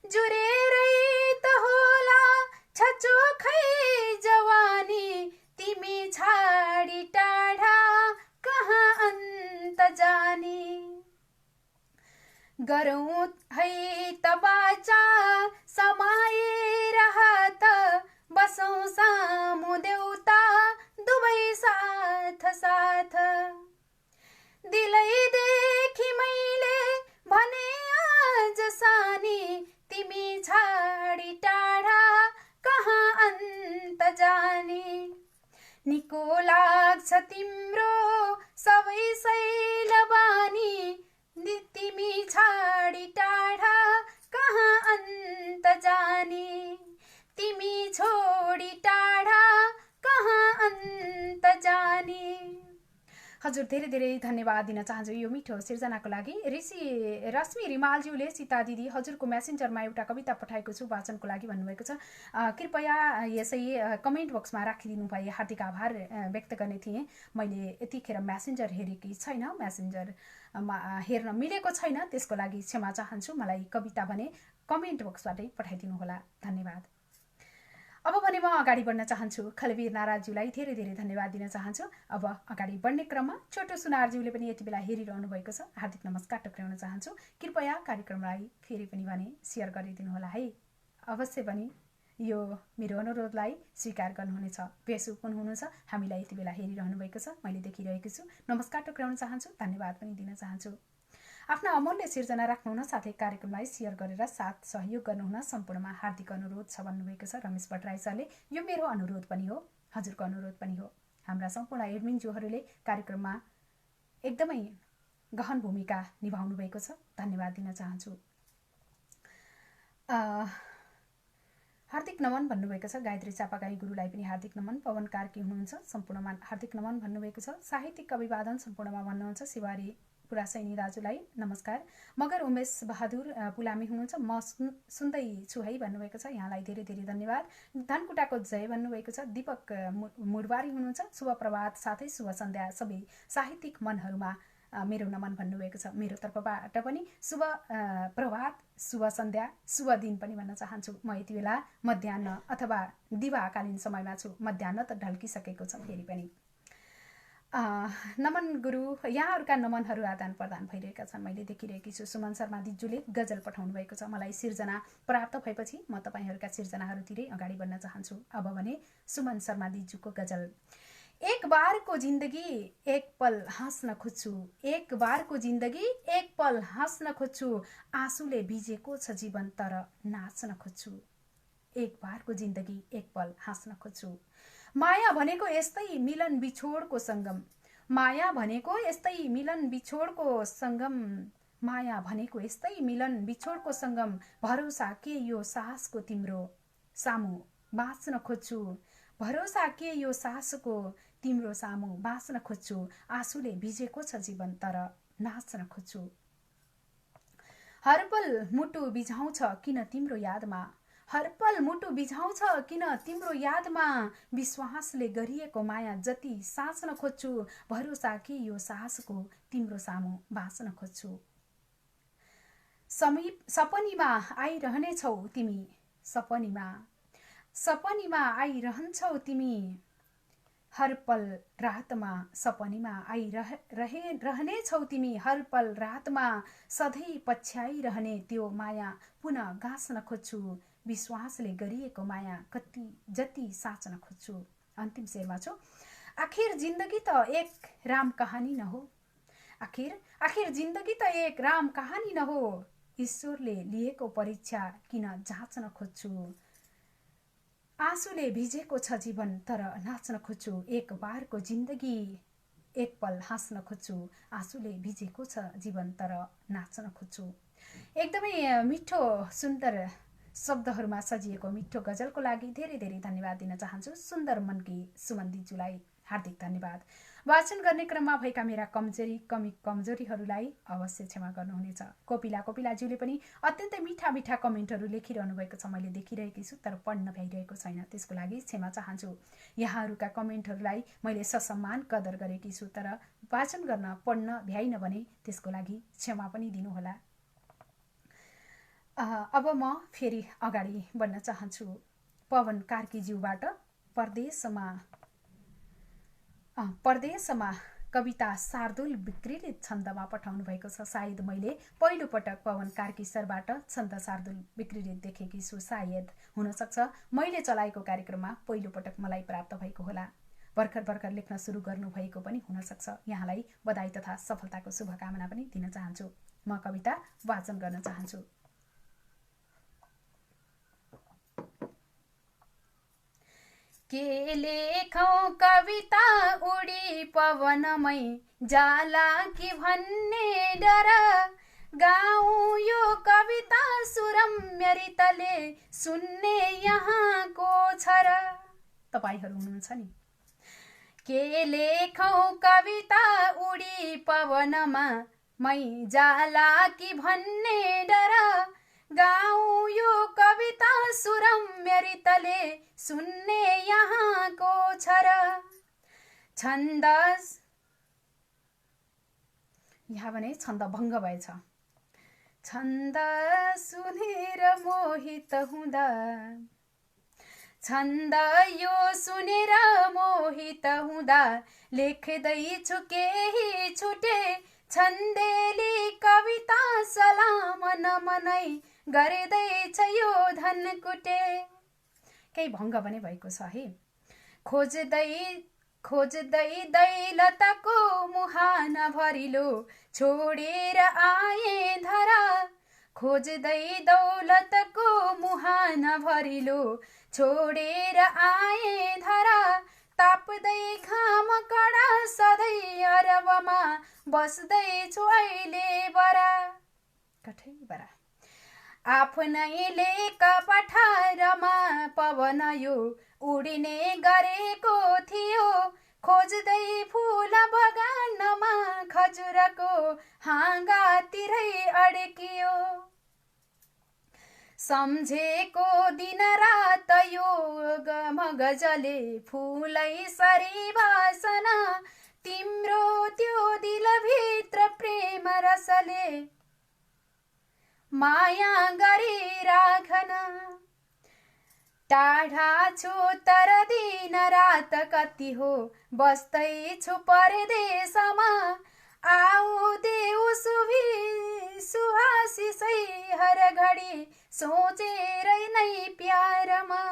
S1: जुरेरै त होला छ चोखै जवानी, तिमी छाडी टाढा कहाँ अन्त जाने। गरौँ है त बाचा समाएर हात, बसौँ सामु देउता दुवै साथ साथ। दिलैदेखि मैले भने आज सानी, तिमी छाडी टाढा कहाँ अन्त जाने। निको लाग्छ तिम्रो सबै शैलबानी, तिमी छाडी टाढा कहाँ अन्त जाने। तिमी छोडी टाढा कहाँ अन्त जाने। हजुर धेरै धेरै धन्यवाद दिन चाहन्छु यो मिठो सिर्जनाको लागि। रश्मि रिमालज्यूले सीता दिदी हजुरको मेसेन्जरमा एउटा कविता पठाएको छु वाचनको लागि भन्नुभएको छ। कृपया यसै कमेन्ट बक्समा राखिदिनु भए हार्दिक आभार व्यक्त गर्ने थिएँ। मैले यतिखेर मेसेन्जर हेरेकी छैन, मेसेन्जरमा हेर्न मिलेको छैन, त्यसको लागि क्षमा चाहन्छु। मलाई कविता भने कमेन्ट बक्सबाटै पठाइदिनु होला, धन्यवाद। अब भने म अगाडि बढ्न चाहन्छु। खलवीर नाराज्यूलाई धेरै धेरै धन्यवाद दिन चाहन्छु। अब अगाडि बढ्ने क्रममा छोटो सुनारज्यूले पनि यति बेला हेरिरहनु भएको छ, हार्दिक नमस्कार टक्राउन चाहन्छु। कृपया कार्यक्रमलाई फेरि पनि भने सेयर गरिदिनु होला है। अवश्य पनि यो मेरो अनुरोधलाई स्वीकार गर्नुहुनेछ। बेसुकुन हुनुहुन्छ, हामीलाई यति बेला हेरिरहनु भएको छ, मैले देखिरहेको छु। नमस्कार टक्राउन चाहन्छु, धन्यवाद पनि दिन चाहन्छु। आफ्ना अमूल्य सिर्जना राख्नुहुन, साथै कार्यक्रमलाई सेयर गरेर साथ सहयोग गर्नुहुन सम्पूर्णमा हार्दिक अनुरोध छ भन्नुभएको छ रमेश भट्टराई सरले। यो मेरो अनुरोध पनि हो, हजुरको अनुरोध पनि हो। हाम्रा सम्पूर्ण एडमिनज्यूहरूले कार्यक्रममा एकदमै गहन भूमिका निभाउनु भएको छ, धन्यवाद दिन चाहन्छु। हार्दिक नमन भन्नुभएको छ गायत्री चापागाई गुरुलाई पनि हार्दिक नमन। पवन कार्की हुनुहुन्छ, सम्पूर्णमा हार्दिक नमन भन्नुभएको छ। साहित्यिक अभिवादन सम्पूर्णमा भन्नुहुन्छ शिवारी पुरासैनी दाजुलाई नमस्कार। मगर उमेश बहादुर पुलामी हुनुहुन्छ, म सुन्दै छु है भन्नुभएको छ, यहाँलाई धेरै धेरै धन्यवाद। धनकुटाको जय भन्नुभएको छ। दीपक मुडवारी हुनुहुन्छ, शुभ प्रभात साथै शुभ सन्ध्या सबै साहित्यिक मनहरूमा मेरो नमन भन्नुभएको छ। मेरो तर्फबाट पनि शुभ प्रभात, शुभ सन्ध्या, शुभ दिन पनि भन्न चाहन्छु। म यति बेला मध्याह्न अथवा दिवाकालीन समयमा छु, मध्याह्न त ढल्किसकेको छ फेरि पनि। नमन गुरु, यहाँहरूका नमनहरू आदान प्रदान भइरहेका छन्, मैले देखिरहेकी छु। सुमन शर्मा दिज्यूले गजल पठाउनु भएको छ। मलाई सिर्जना प्राप्त भएपछि म तपाईँहरूका सिर्जनाहरूतिरै अगाडि बढ्न चाहन्छु। अब भने सुमन शर्मा दिज्यूको गजल। एक बारको जिन्दगी एक पल हाँस्न खोज्छु, एक बारको जिन्दगी एक पल हाँस्न खोज्छु, आँसुले भिजेको छ जीवन तर नाच्न खोज्छु। एक बारको जिन्दगी एक पल हाँस्न खोज्छु। माया भनेको यस्तै मिलन बिछोडको सङ्गम, माया भनेको यस्तै मिलन बिछोडको सङ्गम, माया भनेको यस्तै मिलन बिछोडको सङ्गम, भरोसा के यो साहसको तिम्रो सामु बाँच्न खोज्छु। भरोसा के यो सासको तिम्रो सामु बाँच्न खोज्छु आँसुले भिजेको छ जीवन तर नाच्न खोज्छु हरपल मुटु बिझाउँछ किन तिम्रो यादमा हरपल मुटु बिझाउँछ किन तिम्रो यादमा विश्वासले गरिएको माया जति साँच्न खोज्छु भरोसा के यो साहसको तिम्रो सामु बाँच्न खोज्छु सपनीमा आइरहनेछौ तिमी सपनीमा आइरहन्छौ तिमी हर पल रातमा सपनीमा रहनेछौ तिमी हर पल रातमा सधैँ पछ्याइरहने त्यो माया पुनः गाँच्न खोज्छु विश्वासले गरिएको माया कति जति साँच्न खोज्छु अन्तिम शेरमा छु आखिर जिन्दगी त एक राम कहानी न हो आखिर जिन्दगी त एक राम कहानी न हो ईश्वरले लिएको परीक्षा किन जाँच्न खोज्छु आँसुले भिजेको छ जीवन तर नाच्न खोज्छु एक बारको जिन्दगी एक पल हाँस्न खोज्छु आँसुले भिजेको छ जीवन तर नाच्न खोज्छु एकदमै मिठो सुन्दर शब्दहरूमा सजिएको मिठो गजलको लागि धेरै धेरै धन्यवाद दिन चाहन्छु सुन्दर मनकी सुमन दिजुलाई हार्दिक धन्यवाद वाचन गर्ने क्रममा भएका मेरा कमजोरीहरूलाई अवश्य क्षमा गर्नुहुनेछ कोपिलाज्यूले पनि अत्यन्तै मिठा मिठा कमेन्टहरू लेखिरहनु भएको छ मैले देखिरहेकी छु तर पढ्न भ्याइरहेको छैन त्यसको लागि क्षमा चाहन्छु यहाँहरूका कमेन्टहरूलाई मैले ससम्मान कदर गरेकी छु तर वाचन गर्न पढ्न भ्याइन भने त्यसको लागि क्षमा पनि दिनुहोला अब म फेरि अगाडि बढ्न चाहन्छु पवन कार्कीज्यूबाट परदेशमा कविता शार्दुल विकृत छन्दमा पठाउनु भएको छ सायद मैले पहिलो पटक पवन कार्की सरबाट छन्द शार्दुल विकृत देखेकी छु सायद हुन सक्छ मैले चलाएको कार्यक्रममा पहिलो पटक मलाई प्राप्त भएको होला भर्खर लेख्न सुरु गर्नु भएको पनि हुन सक्छ यहाँलाई बधाई तथा सफलताको शुभकामना पनि दिन चाहन्छु म कविता वाचन गर्न चाहन्छु के लेखौं कविता उडी पवनमै जाला कि भन्ने डर गाउँ यो कविता सुरम्य रितले सुन्ने यहाँको छ र तपाईहरु हुनुहुन्छ नि के लेखौं कविता उडी पवनमा मै जाला कि भन्ने डर गाउँ यो कविता सुरम्य रितले सुन्ने यहाँको छ र छन्द यहाँ भने छन्द भङ्ग भएछ छन्द सुनेर मोहित हुँदा छन्द यो सुनेर मोहित हुँदा लेख्दैछु केही छुटे छन्देली कविता सलाम नमनै गर्दैछ यो धनकुटे केही भङ्ग पनि भएको छ है खोज्दै दैलतको मुहान भरिलो छोडेर आए धरा खोज्दै दौलतको मुहान भरिलो छोडेर आए धरा ताप्दै घाम कडा सधैँ अरबमा बस्दैछु अहिले बरा कठै बरा आफ्नैले कपठारमा पवन यो उडिने गरेको थियो खोज्दै फूल बगानमा खजुरको हाँगातिरै अड्कियो सम्झेको दिन रात यो गजले फूलै सरी वासना तिम्रो त्यो दिलभित्र प्रेम रसले माया गरी राखन टाढा छु तर दिन रात कति हो बस्दैछु परदेशमा आऊ देऊ सुहासिसै हर घडी सोचेरै नै प्यारमा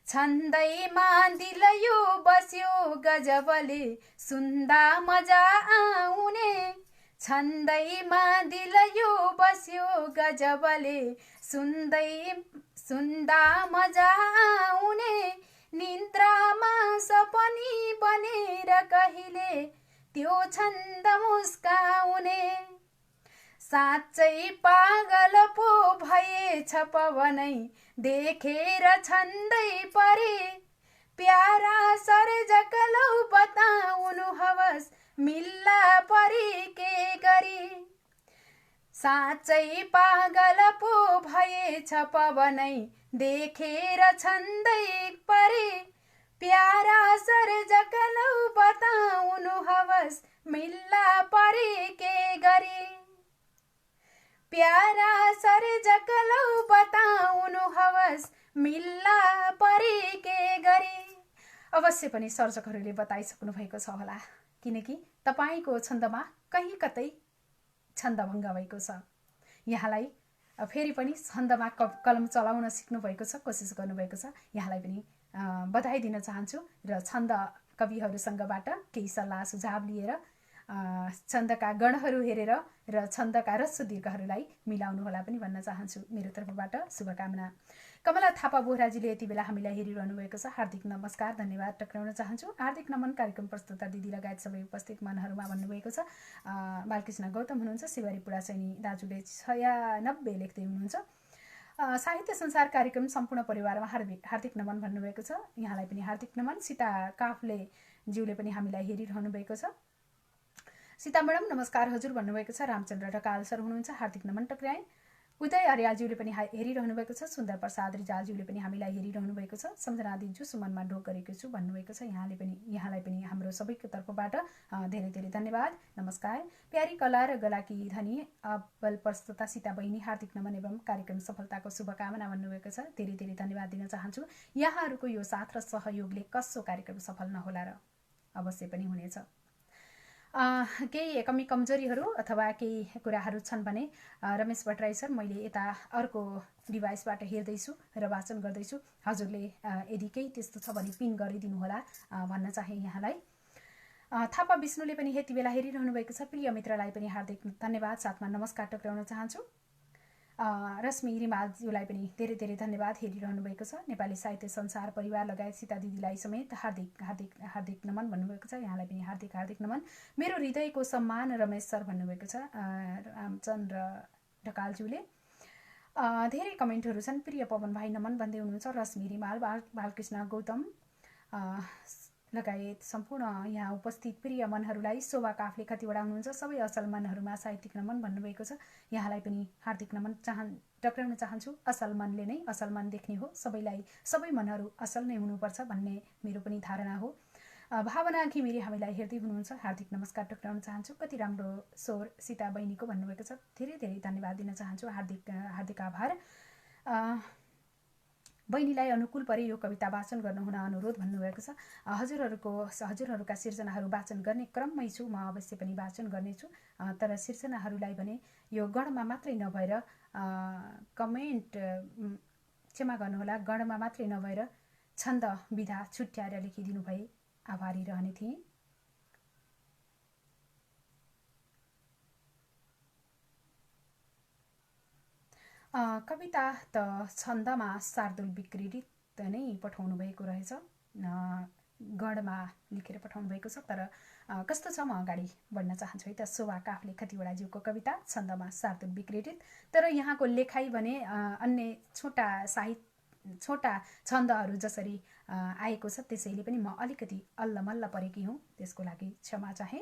S1: छन्दैमा दिल यो बस्यो गजबले सुन्दा मजा आउने छन्दैमा दिल यो बस्यो गजबले सुन्दा मजा आउने निन्द्रामा सपनी बनेर कहिले त्यो छन्द मुस्काउने साँच्चै पागल पो भएछ पवनै देखेर छन्दै परे प्यारा सर्जक लौ बताउनु हवस मिल्ला परी के गरी साँच्चै पागल पो भएछ पवनै देखेर छन्दै परी प्यारा सर्जक लौ बताउनु हवस मिल्ला परी के गरी प्यारा सर्जक लौ बताउनु हवस मिल्ला परी के गरी। अवश्य पनि सर्जकहरूले बताइसक्नु भएको छ होला, किनकि तपाईको छन्दमा कहीँ कतै छन्दभङ्ग भएको छ। यहाँलाई फेरि पनि छन्दमा कलम चलाउन सिक्नु भएको छ, कोसिस गर्नुभएको छ। यहाँलाई पनि बधाई दिन चाहन्छु र छन्द कविहरूसँगबाट केही सल्लाह सुझाव लिएर छन्दका गणहरू हेरेर र छन्दका रस्व दीर्घहरूलाई मिलाउनु होला पनि भन्न चाहन्छु। मेरो तर्फबाट शुभकामना। कमला थापा बोहराजीले यति बेला हामीलाई हेरिरहनु भएको छ, हार्दिक नमस्कार, धन्यवाद टक्राउन चाहन्छु। हार्दिक नमन कार्यक्रम प्रस्तुता दिदी लगायत सबै उपस्थित मनहरूमा भन्नुभएको छ। बालकृष्ण गौतम हुनुहुन्छ। शिवारी पुडासैनी दाजुले 96 लेख्दै हुनुहुन्छ। साहित्य संसार कार्यक्रम सम्पूर्ण परिवारमा हार्दिक नमन भन्नुभएको छ। यहाँलाई पनि हार्दिक नमन। सीता काफले ज्यूले पनि हामीलाई हेरिरहनु भएको छ। सीता म्याडम नमस्कार हजुर भन्नुभएको छ। रामचन्द्र ढकाल सर हुनुहुन्छ, हार्दिक नमन टक्राए। उदय अर्यालज्यूले पनि हेरिरहनु भएको छ। सुन्दर प्रसाद रिजालज्यूले पनि हामीलाई हेरिरहनु भएको छ। सम्झना दिन्छु सुमनमा ढोक गरेको छु भन्नुभएको छ। यहाँलाई पनि हाम्रो सबैको तर्फबाट धेरै धेरै धन्यवाद, नमस्कार। प्यारी कला र गलाकी धनी अब्बल प्रस्तुता सीता बहिनी हार्दिक नमन एवं कार्यक्रम सफलताको शुभकामना भन्नुभएको छ। धेरै धेरै धन्यवाद दिन चाहन्छु। यहाँहरूको यो साथ र सहयोगले कसो कार्यक्रम सफल नहोला र, अवश्य पनि हुनेछ। केही कमी कमजोरीहरू अथवा केही कुराहरू छन् भने रमेश भट्टराई सर, मैले यता अर्को डिभाइसबाट हेर्दैछु र वाचन गर्दैछु। हजुरले यदि केही त्यस्तो छ भने पिन गरिदिनु होला भन्न चाहे यहाँलाई। थापा विष्णुले पनि यति बेला हेरिरहनु भएको छ। प्रिय मित्रलाई पनि हार्दिक धन्यवाद, साथमा नमस्कार टक्राउन चाहन्छु। रश्मि रिमालज्यूलाई पनि धेरै धेरै धन्यवाद, हेरिरहनु भएको छ। नेपाली साहित्य संसार परिवार लगायत सीता दिदीलाई समेत हार्दिक हार्दिक हार्दिक नमन भन्नुभएको छ। यहाँलाई पनि हार्दिक हार्दिक नमन। मेरो हृदयको सम्मान रमेश सर भन्नुभएको छ रामचन्द्र ढकालज्यूले। धेरै कमेन्टहरू छन्। प्रिय पवन भाइ नमन भन्दै हुनुहुन्छ। रश्मि रिमाल, बालकृष्ण गौतम लगायत सम्पूर्ण यहाँ उपस्थित प्रिय मनहरूलाई, शोभा काफले कतिवटा हुनुहुन्छ, सबै असल मनहरूमा साहित्यिक नमन भन्नुभएको छ। यहाँलाई पनि हार्दिक नमन टक्राउन चाहन्छु। असल मनले नै असल मन देख्ने हो, सबैलाई सबै मनहरू असल नै हुनुपर्छ भन्ने मेरो पनि धारणा हो। भावना घिमिरे हामीलाई हेर्दै हुनुहुन्छ, हार्दिक नमस्कार टक्राउन चाहन्छु। कति राम्रो स्वर सीता बहिनीको भन्नुभएको छ। धेरै धेरै धन्यवाद दिन चाहन्छु, हार्दिक हार्दिक आभार। बहिनीलाई अनुकूल परे यो कविता वाचन गर्नुहुन अनुरोध भन्नुभएको छ। हजुरहरूका सिर्जनाहरू वाचन गर्ने क्रममै छु, म अवश्य पनि वाचन गर्नेछु। तर सिर्जनाहरूलाई भने यो गणमा मात्रै नभएर कमेन्ट क्षमा गर्नुहोला, गणमा मात्रै नभएर छन्द विधा छुट्याएर लेखिदिनु भए आभारी रहने थिएँ। कविता त छन्दमा शार्दुल विक्रीडित नै पठाउनु भएको रहेछ, गणमा लेखेर पठाउनु भएको छ। तर कस्तो छ, म अगाडि बढ्न चाहन्छु है त। शोभा काफले कतिवटा ज्यूको कविता छन्दमा शार्दुल विक्रीडित, तर यहाँको लेखाइ भने अन्य छोटा छन्दहरू जसरी आएको छ त्यसैले पनि म अलिकति अल्लमल्ल परेकी हुँ, त्यसको लागि क्षमा चाहे।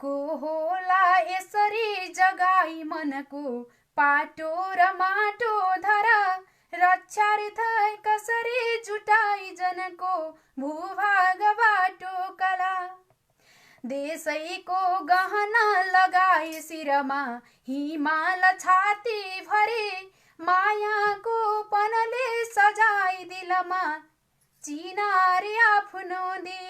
S1: को होला यसरी जगाई मनको पाटो र माटो धरा, रक्षार्थ कसरी जुटाई जनको भूभाग बाटो कला, देशैको गहना लगाई शिरमा हिमाल छाती भरी, मायाको पनले सजाई दिलमा चिनारी आफ्नो दे।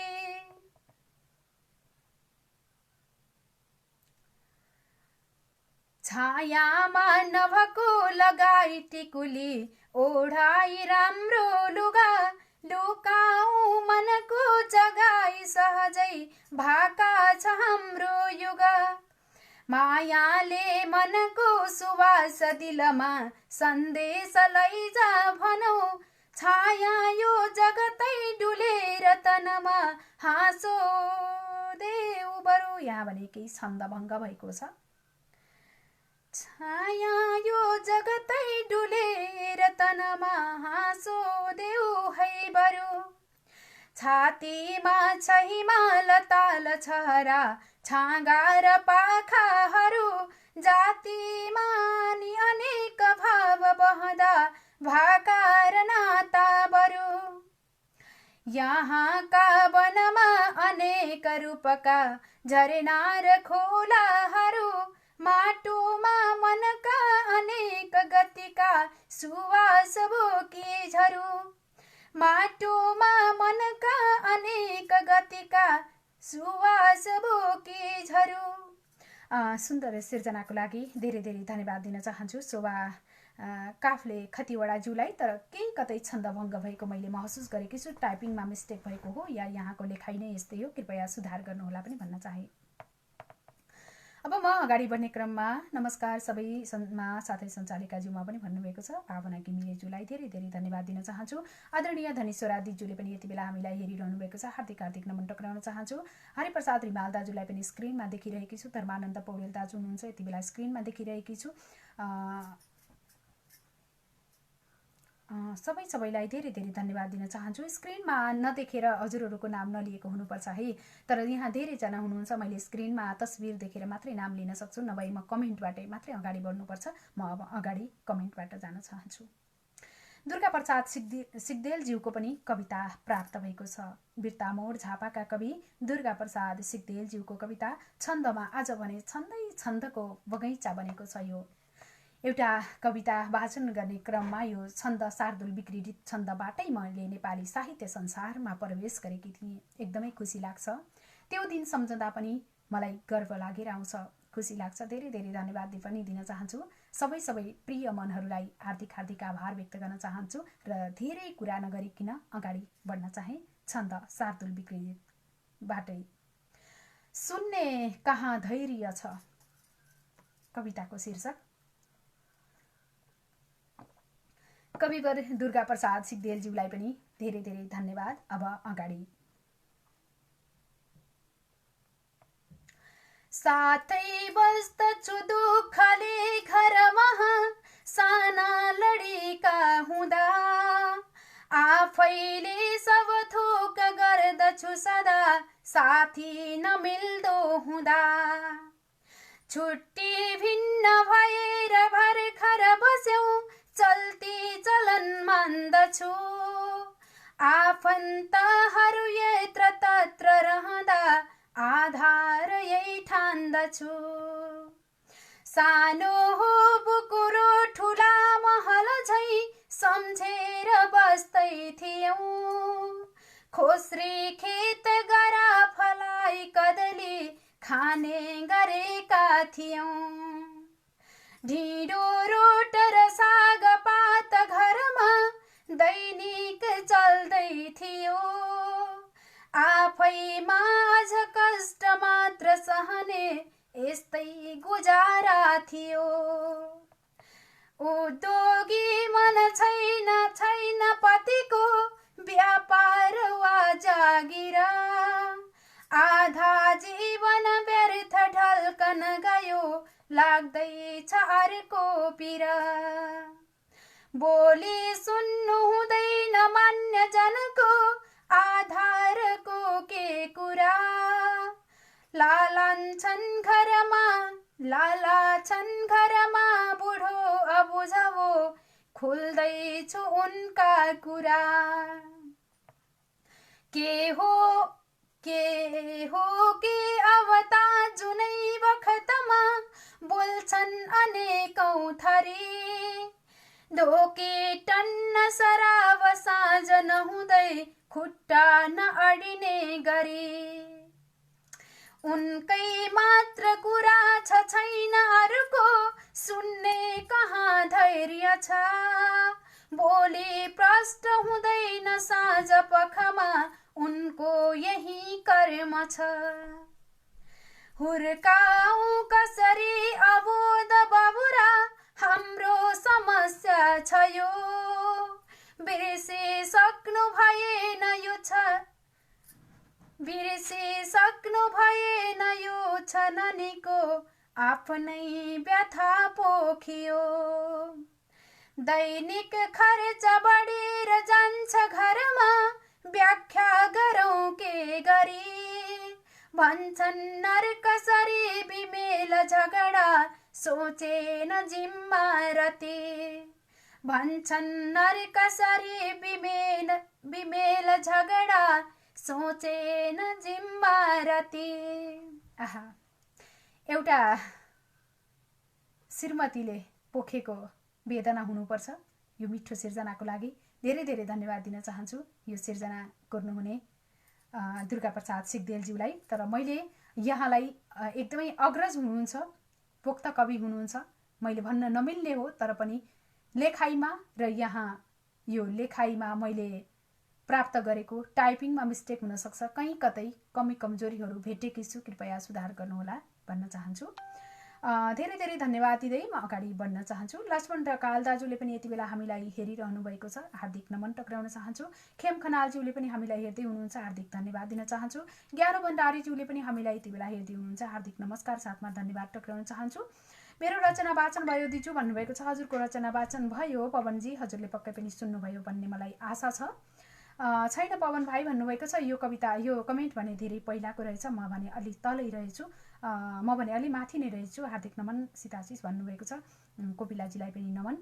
S1: छायामा नभको लगाई टिकुली ओढाई राम्रो लुगा, लुकाऊ मनको जगाई सहजै भाका छ हाम्रो युग, मायाले मनको सुवास दिलमा सन्देश लैजा भनौ, छाया यो जगतै डुलेर तनमा हाँसो देऊ बरु। यहाँ भने केही छन्दभङ्ग भएको छ। छाया यो जगतै डुलेर तनमा हाँसो देऊ है बरु, छातीमा छ हिमाल ताल छहरा छाँगा र पाखाहरू जातिमा नि अनेक भाव बहँदा भाकार नाता बरु यहाँका वनमा अनेक रूपका झरना र खोलाहरू माटोमा मनका अनेक गतिका सुवास बोकी झरू माटोमा मनका अनेक गतिका सुवास बोकी झरू। सुन्दर सिर्जनाको लागि धेरै धेरै धन्यवाद दिन चाहन्छु शोभा काफले खतिवडाज्यूलाई। तर केही कतै छन्दभङ्ग भएको मैले महसुस गरेकी छु, टाइपिङमा मिस्टेक भएको हो या यहाँको लेखाइ नै यस्तै हो, कृपया सुधार गर्नुहोला पनि भन्न चाहे। अब म अगाडि बढ्ने क्रममा नमस्कार सबैमा साथै सञ्चालिकाज्यूमा पनि भन्नुभएको छ भावना घिमिरेज्यूलाई धेरै धेरै धन्यवाद दिन चाहन्छु। आदरणीय धनेश्वरा दिज्यूले पनि यति बेला हामीलाई हेरिरहनु भएको छ, हार्दिक हार्दिक नमन टक्राउन चाहन्छु। हरिप्रसाद रिमाल दाजुलाई पनि स्क्रिनमा देखिरहेकी छु। धर्मानन्द पौडेल दाजु हुनुहुन्छ, यति बेला स्क्रिनमा देखिरहेकी छु। सबैलाई धेरै धेरै धन्यवाद दिन चाहन्छु। स्क्रिनमा नदेखेर हजुरहरूको नाम नलिएको हुनुपर्छ है, तर यहाँ धेरैजना हुनुहुन्छ, मैले स्क्रिनमा तस्बिर देखेर मात्रै नाम लिन सक्छु, नभए म कमेन्टबाटै मात्रै अगाडि बढ्नुपर्छ। म अब अगाडि कमेन्टबाट जान चाहन्छु। दुर्गा प्रसाद सिग्देलज्यूको पनि कविता प्राप्त भएको छ। बिर्तामोड झापाका कवि दुर्गा प्रसाद सिग्देलज्यूको कविता छन्दमा आज भने छन्दै छन्दको बगैँचा बनेको छ। यो एउटा कविता वाचन गर्ने क्रममा यो छन्द शार्दुल विक्रीडित छन्दबाटै मैले नेपाली साहित्य संसारमा प्रवेश गरेकी थिएँ। एकदमै खुसी लाग्छ, त्यो दिन सम्झँदा पनि मलाई गर्व लागेर आउँछ, खुसी लाग्छ। धेरै धेरै धन्यवाद पनि दिन चाहन्छु। सबै प्रिय मनहरूलाई हार्दिक हार्दिक आभार व्यक्त गर्न चाहन्छु र धेरै कुरा नगरिकन अगाडि बढ्न चाहे। छन्द शार्दुल विक्रीडितबाटै सुन्ने कहाँ धैर्य छ, कविताको शीर्षक। कविवर दुर्गा प्रसाद सिग्देलज्यूलाई पनि धेरै धेरै धन्यवाद। अब अगाडि साथै बस्दछु दुःखले घरमा साना लडीका हुँदा आफैले सब थोक गर्दछु सदा साथी नमिल्दो हुँदा छुट्टी भिन्न भएर भर्खर बस्यौ चल्ती चलन मान्दछु आफन्तहरू यत्र तत्र रहँदा आधार यही ठान्दछु सानो हो बुकुरो ठुला महल झै सम्झेर बस्दै थियौं खोस्री खेत गरा फलाई कदली खाने गरेका थियौं ढिँडो रोट र साग पात घरमा दैनिक चल्दै थियो आफैमा अझ कष्ट मात्र सहने यस्तै गुजारा थियो उद्योगी मन छैन पतिको व्यापार वा जागिर आधा जीवन व्यर्थ ढल्कन गयो लाग्दैछ अर्को पीर बोली सुन्नु हुँदैन मान्य जनको आधारको के कुरा लाला छन् घरमा बुढो अबुझवो खुल्दैछु उनका कुरा के हो के अवता जुनै बखतमा बोल्छन् अनेकौं थरी धोके टन्न सराब साँझ नहुँदै खुट्टा नअडिने गरी उनकै मात्र कुरा छैन अर्को सुन्ने कहाँ धैर्य छ बोली प्रष्ट हुँदैन साँझ पखमा उनको यही कर्म छ हुर्काऊ कसरी अबोध बाबुरा हाम्रो समस्या छ यो बिर्सिसक्नु भएन यो छ ननीको आफ्नै व्यथा पोखियो दैनिक खर्च बढेर जान्छ घरमा व्याख्या गरौँ के गरी भन्छन् नर कसरी बिमेल झगडा सोचेन जिम्मा रति भन्छन् नर कसरी बिमेल झगडा सोचेन जिम्मा रति। आहा, एउटा श्रीमतीले पोखेको वेदना हुनुपर्छ। यो मिठो सिर्जनाको लागि धेरै धेरै धन्यवाद दिन चाहन्छु यो सिर्जना गर्नुहुने दुर्गा प्रसाद सिग्देलज्यूलाई। तर मैले यहाँलाई एकदमै अग्रज हुनुहुन्छ, पोख्त कवि हुनुहुन्छ, मैले भन्न नमिल्ने हो, तर पनि लेखाइमा र यहाँ यो लेखाइमा मैले प्राप्त गरेको टाइपिङमा मिस्टेक हुन सक्छ, कहीँ कतै कमी कमजोरीहरू भेटेकी छु, कृपया सुधार गर्नुहोला भन्न चाहन्छु। धेरै धेरै धन्यवाद दिँदै म अगाडि बढ्न चाहन्छु। लक्ष्मण ढकाल दाजुले पनि यति बेला हामीलाई हेरिरहनु भएको छ, हार्दिक नमन टक्राउन चाहन्छु। खेम खनालज्यूले पनि हामीलाई हेर्दै हुनुहुन्छ, हार्दिक धन्यवाद दिन चाहन्छु। ज्ञानो भण्डारीज्यूले पनि हामीलाई यति बेला हेर्दै हुनुहुन्छ, हार्दिक नमस्कार साथमा धन्यवाद टक्राउन चाहन्छु। मेरो रचना वाचन भयो दिजु भन्नुभएको छ, हजुरको रचना वाचन भयो पवनजी, हजुरले पक्कै पनि सुन्नुभयो भन्ने मलाई आशा छ। छैन पवन भाइ भन्नुभएको छ, यो कविता यो कमेन्ट भने धेरै पहिलाको रहेछ, म भने अलि तलै रहेछु, म भने अलि माथि नै रहेछु, हार्दिक नमन सीताशिष भन्नुभएको छ। कोपिलाजीलाई पनि नमन।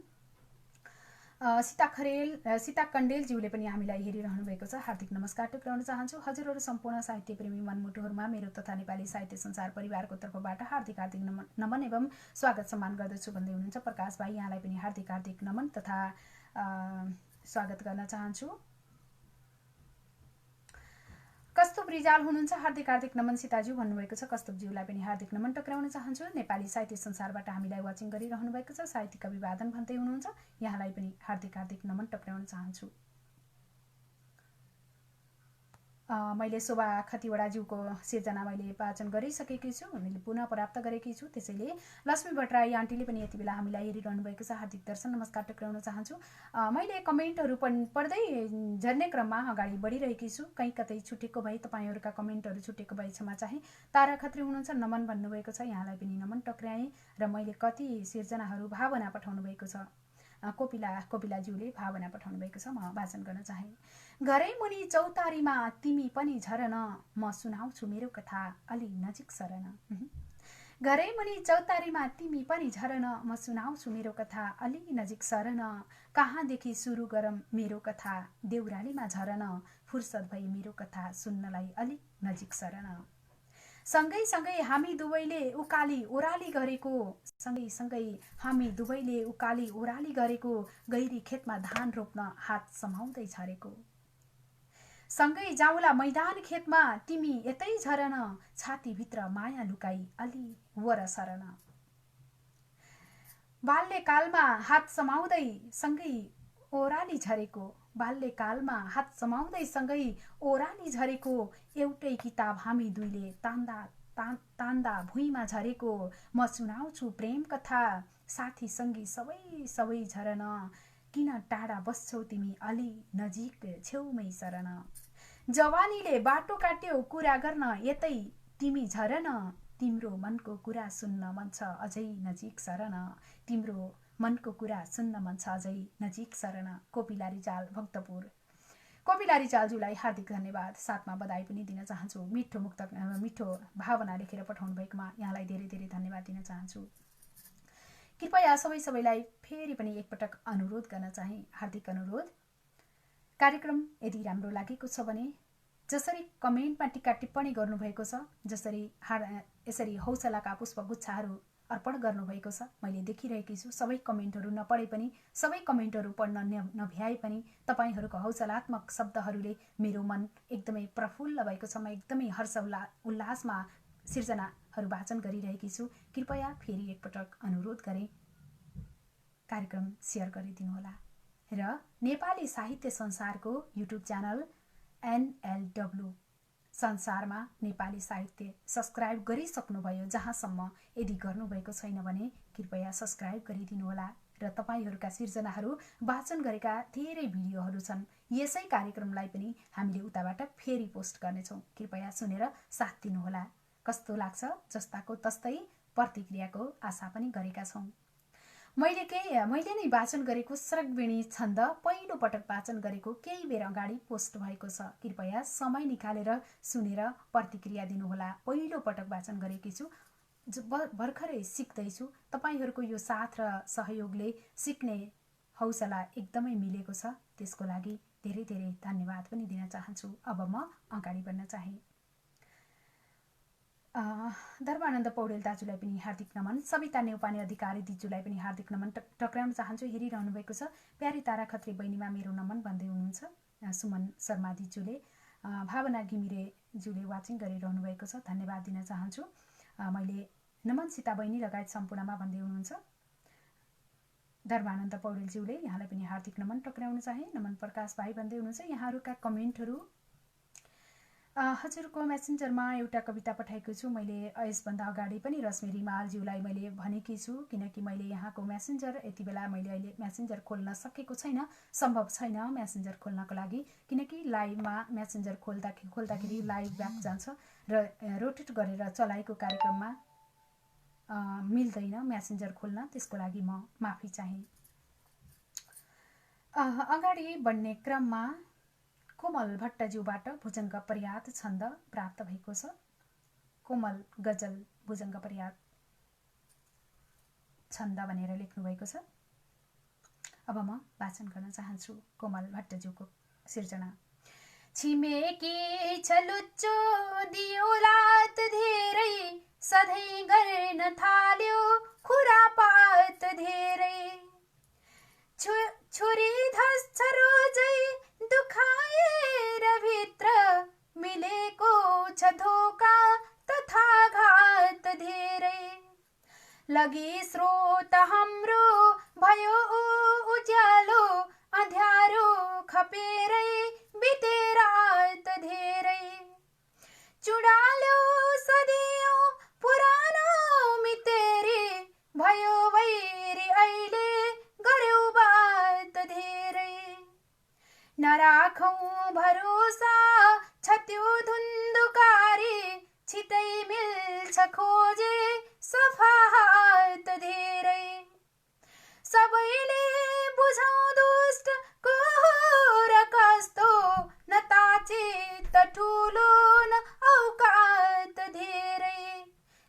S1: सीता कण्डेलज्यूले पनि हामीलाई हेरिरहनु भएको छ, हार्दिक नमस्कार टुक्राउन चाहन्छु। हजुरहरू सम्पूर्ण साहित्य प्रेमी मनमुटुहरूमा मेरो तथा नेपाली साहित्य संसार परिवारको तर्फबाट हार्दिक हार्दिक नमन एवं स्वागत सम्मान गर्दछु भन्दै हुनुहुन्छ प्रकाश भाइ, यहाँलाई पनि हार्दिक हार्दिक नमन तथा स्वागत गर्न चाहन्छु। कस्तुभ रिजाल हुनुहुन्छ, हार्दिक हार्दिक नमन सीताज्यू भन्नुभएको छ, कस्तुभज्यूलाई पनि हार्दिक नमन टक्राउन चाहन्छु। नेपाली साहित्य संसारबाट हामीलाई वाचिङ गरिरहनु भएको छ, साहित्यिक अभिवादन भन्दै हुनुहुन्छ, यहाँलाई पनि हार्दिक हार्दिक नमन टक्राउन चाहन्छु। मैले शोभा खतिवडाज्यूको सिर्जना मैले वाचन गरिसकेकी छु, मैले पुनः प्राप्त गरेकी छु, त्यसैले लक्ष्मी भट्टराई आन्टीले पनि यति बेला हामीलाई हेरिरहनु भएको छ, हार्दिक दर्शन नमस्कार टक्राउन चाहन्छु। मैले कमेन्टहरू पढ्दै झर्ने क्रममा अगाडि बढिरहेकी छु, कहीँ कतै छुटेको भए तपाईँहरूका कमेन्टहरू छुटेको भए क्षमा चाहे। तारा खत्री हुनुहुन्छ, नमन भन्नुभएको छ, यहाँलाई पनि नमन टक्राएँ। र मैले कति सिर्जनाहरू भावना पठाउनु भएको छ, कोपिलाज्यूले भावना पठाउनु भएको छ, म वाचन गर्न चाहे। घरै मुनि चौतारीमा तिमी पनि झरन, म सुनाउँछु मेरो कथा अलि नजिक सरन। घरै मुनि चौतारीमा तिमी पनि झरन, म सुनाउँछु मेरो कथा अलि नजिक सरन। कहाँदेखि सुरु गरम मेरो कथा, देउरालीमा झरन, फुर्सद भई मेरो कथा सुन्नलाई अलि नजिक सरन। सँगै सँगै हामी दुवैले उकाली ओराली गरेको, सँगै सँगै हामी दुवैले उकाली ओराली गरेको, गैरी खेतमा धान रोप्न हात समाउँदै झरेको। सँगै जाउँला मैदान खेतमा तिमी यतै झरन, छातीभित्र माया लुकाई अलि वर सरन। बाल्यकालमा हात समाउँदै सँगै ओराली झरेको, बाल्यकालमा हात समाउँदै सँगै ओराली झरेको, एउटै किताब हामी दुईले तान्दा भुइँमा झरेको, म सुनाउँछु प्रेम कथा साथी सङ्गी सबै सबै झरन, किन टाढा बस्छौ तिमी अलि नजिक छेउमै सरन। जवानीले बाटो काट्यो कुरा गर्न यतै तिमी झरन, तिम्रो मनको कुरा सुन्न मन छ अझै नजिक सरन, तिम्रो मनको कुरा सुन्न मन छ अझै नजिक सरन। कोपिला रिजाल भक्तपुर, कोपिला रिजालज्यूलाई हार्दिक धन्यवाद, साथमा बधाई पनि दिन चाहन्छु। मिठो भावना लेखेर पठाउनु भएकोमा यहाँलाई धेरै धेरै धन्यवाद दिन चाहन्छु। कृपया सबैलाई फेरि पनि एकपटक अनुरोध गर्न चाहे, हार्दिक अनुरोध, कार्यक्रम यदि राम्रो लागेको छ भने जसरी कमेन्टमा टिका टिप्पणी गर्नुभएको छ, जसरी यसरी हौसलाका पुष्पगुच्छाहरू अर्पण गर्नुभएको छ, मैले देखिरहेकी छु। सबै कमेन्टहरू नपढे पनि, सबै कमेन्टहरू पढ्न नभ्याए पनि तपाईँहरूको हौसलात्मक शब्दहरूले मेरो मन एकदमै प्रफुल्ल भएको छ। म एकदमै हर्ष उल्लासमा सिर्जनाहरू वाचन गरिरहेकी छु। कृपया फेरि एकपटक अनुरोध गरे कार्यक्रम सेयर गरिदिनुहोला र नेपाली साहित्य संसारको युट्युब च्यानल NLW संसारमा नेपाली साहित्य सब्स्क्राइब गरिसक्नुभयो, जहाँसम्म यदि गर्नुभएको छैन भने कृपया सब्स्क्राइब गरिदिनुहोला र तपाईँहरूका सिर्जनाहरू वाचन गरेका धेरै भिडियोहरू छन्। यसै कार्यक्रमलाई पनि हामीले उताबाट फेरि पोस्ट गर्नेछौँ, कृपया सुनेर साथ दिनुहोला। कस्तो लाग्छ जस्ताको तस्तै प्रतिक्रियाको आशा पनि गरेका छौँ। मैले नै वाचन गरेको सरगबिणी छन्द पहिलो पटक वाचन गरेको केही बेर अगाडि पोस्ट भएको छ। कृपया समय निकालेर सुनेर प्रतिक्रिया दिनुहोला। पहिलो पटक वाचन गरेकी छु, भर्खरै सिक्दैछु। तपाईहरूको यो साथ र सहयोगले सिक्ने हौसला एकदमै मिलेको छ। त्यसको लागि धेरै धेरै धन्यवाद पनि दिन चाहन्छु। अब म अगाडि बढ्न चाहे। धर्मानन्द पौडेल दाजुलाई पनि हार्दिक नमन। सविता नेउपाने अधिकारी दिजुलाई पनि हार्दिक नमन टक्राउन चाहन्छु। हेरिरहनु भएको छ। प्यारी तारा खत्री बहिनीमा मेरो नमन भन्दै हुनुहुन्छ। सुमन शर्मा दिजुले, भावना घिमिरेज्यूले वाचिङ गरिरहनु भएको छ, धन्यवाद दिन चाहन्छु। मैले नमन सीता बहिनी लगायत सम्पूर्णमा भन्दै हुनुहुन्छ। धर्मानन्द पौडेलज्यूले यहाँलाई पनि हार्दिक नमन टक्राउन चाहे। नमन प्रकाश भाइ भन्दै हुनुहुन्छ। यहाँहरूका कमेन्टहरू हजुरको मेसेन्जरमा एउटा कविता पठाएको छु। मैले यसभन्दा अगाडि पनि रश्मि रिमालज्यूलाई मैले भनेकी छु, किनकि मैले यहाँको मेसेन्जर यति बेला मैले अहिले मेसेन्जर खोल्न सकेको छैन, सम्भव छैन मेसेन्जर खोल्नको लागि, किनकि लाइभमा मेसेन्जर खोल्दाखेरि लाइभ ब्याक जान्छ र रोटेट गरेर चलाएको कार्यक्रममा मिल्दैन मेसेन्जर खोल्न। त्यसको लागि म माफी चाहे। अगाडि बढ्ने क्रममा कोमल भट्टज्यूबाट भुजङ्ग पर्यात छन्द प्राप्त भएको छ। कोमल गजल भुजङ्ग पर्यात छन्द भनेर लेख्नु भएको छ। अब म वाचन गर्न चाहन्छु कोमल भट्टज्यूको सिर्जना। छिमेकी छलुच्चो दियोलात धेरै, सधैँ गर्न थाल्यो खुरापात धेरै। छुरी धस्छ रोजै दुखाएर भित्र, मिलेको छ धोका तथा घात धेरै। लगी स्रोत हाम्रो भयो उज्यालो, अँध्यारो खपेरै बिते रात धेरै। चुडाल्यो सदियों पुरानो मितेरी, भयो वैरी अहिले गर्यो बात धेरै। नराखौं भरोसा छ त्यो धुन्धुकारी, छिटै मिल्छ खोजे सफा हात धेरै। सबैले बुझौं दुष्ट को र कस्तो, न ताचित ठुलो न औकात धेरै।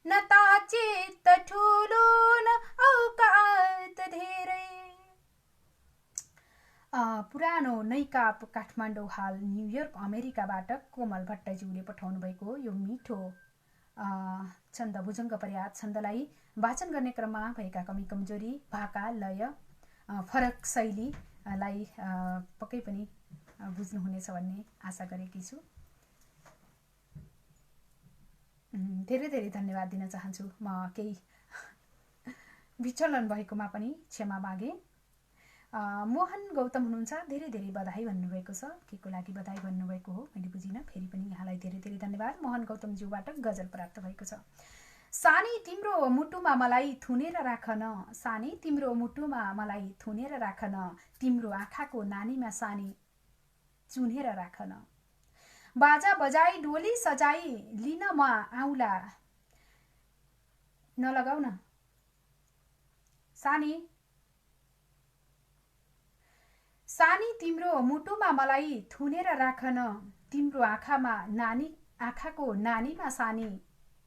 S1: न ताचित ठुलो न औकात धेरै। पुरानो नैकाप काठमाडौँ हाल न्युयोर्क अमेरिकाबाट कोमल भट्टज्यूले पठाउनु भएको यो मिठो छन्द भुजङ्ग पर्यात छन्दलाई वाचन गर्ने क्रममा भएका कमी कमजोरी, भाका, लय, फरक शैलीलाई पक्कै पनि बुझ्नुहुनेछ भन्ने आशा गरेकी छु। धेरै धेरै धन्यवाद दिन चाहन्छु। म केही विचलन भएकोमा पनि क्षमा मागे। मोहन गौतम हुनुहुन्छ। धेरै धेरै बधाई भन्नुभएको छ। के को लागि बधाई भन्नुभएको हो मैले बुझिनँ। फेरि पनि यहाँलाई धेरै धेरै धन्यवाद। मोहन गौतमज्यूबाट गजल प्राप्त भएको छ। सानी तिम्रो मुटुमा मलाई थुनेर राखन, सानी तिम्रो मुटुमा मलाई थुनेर राखन, तिम्रो आँखाको नानीमा सानी चुनेर राखन। बाजा बजाई डोली सजाई लिन म आउला, नलगाउ न सानी, सानी तिम्रो मुटुमा मलाई थुनेर राखन, तिम्रो आँखाको नानीमा सानी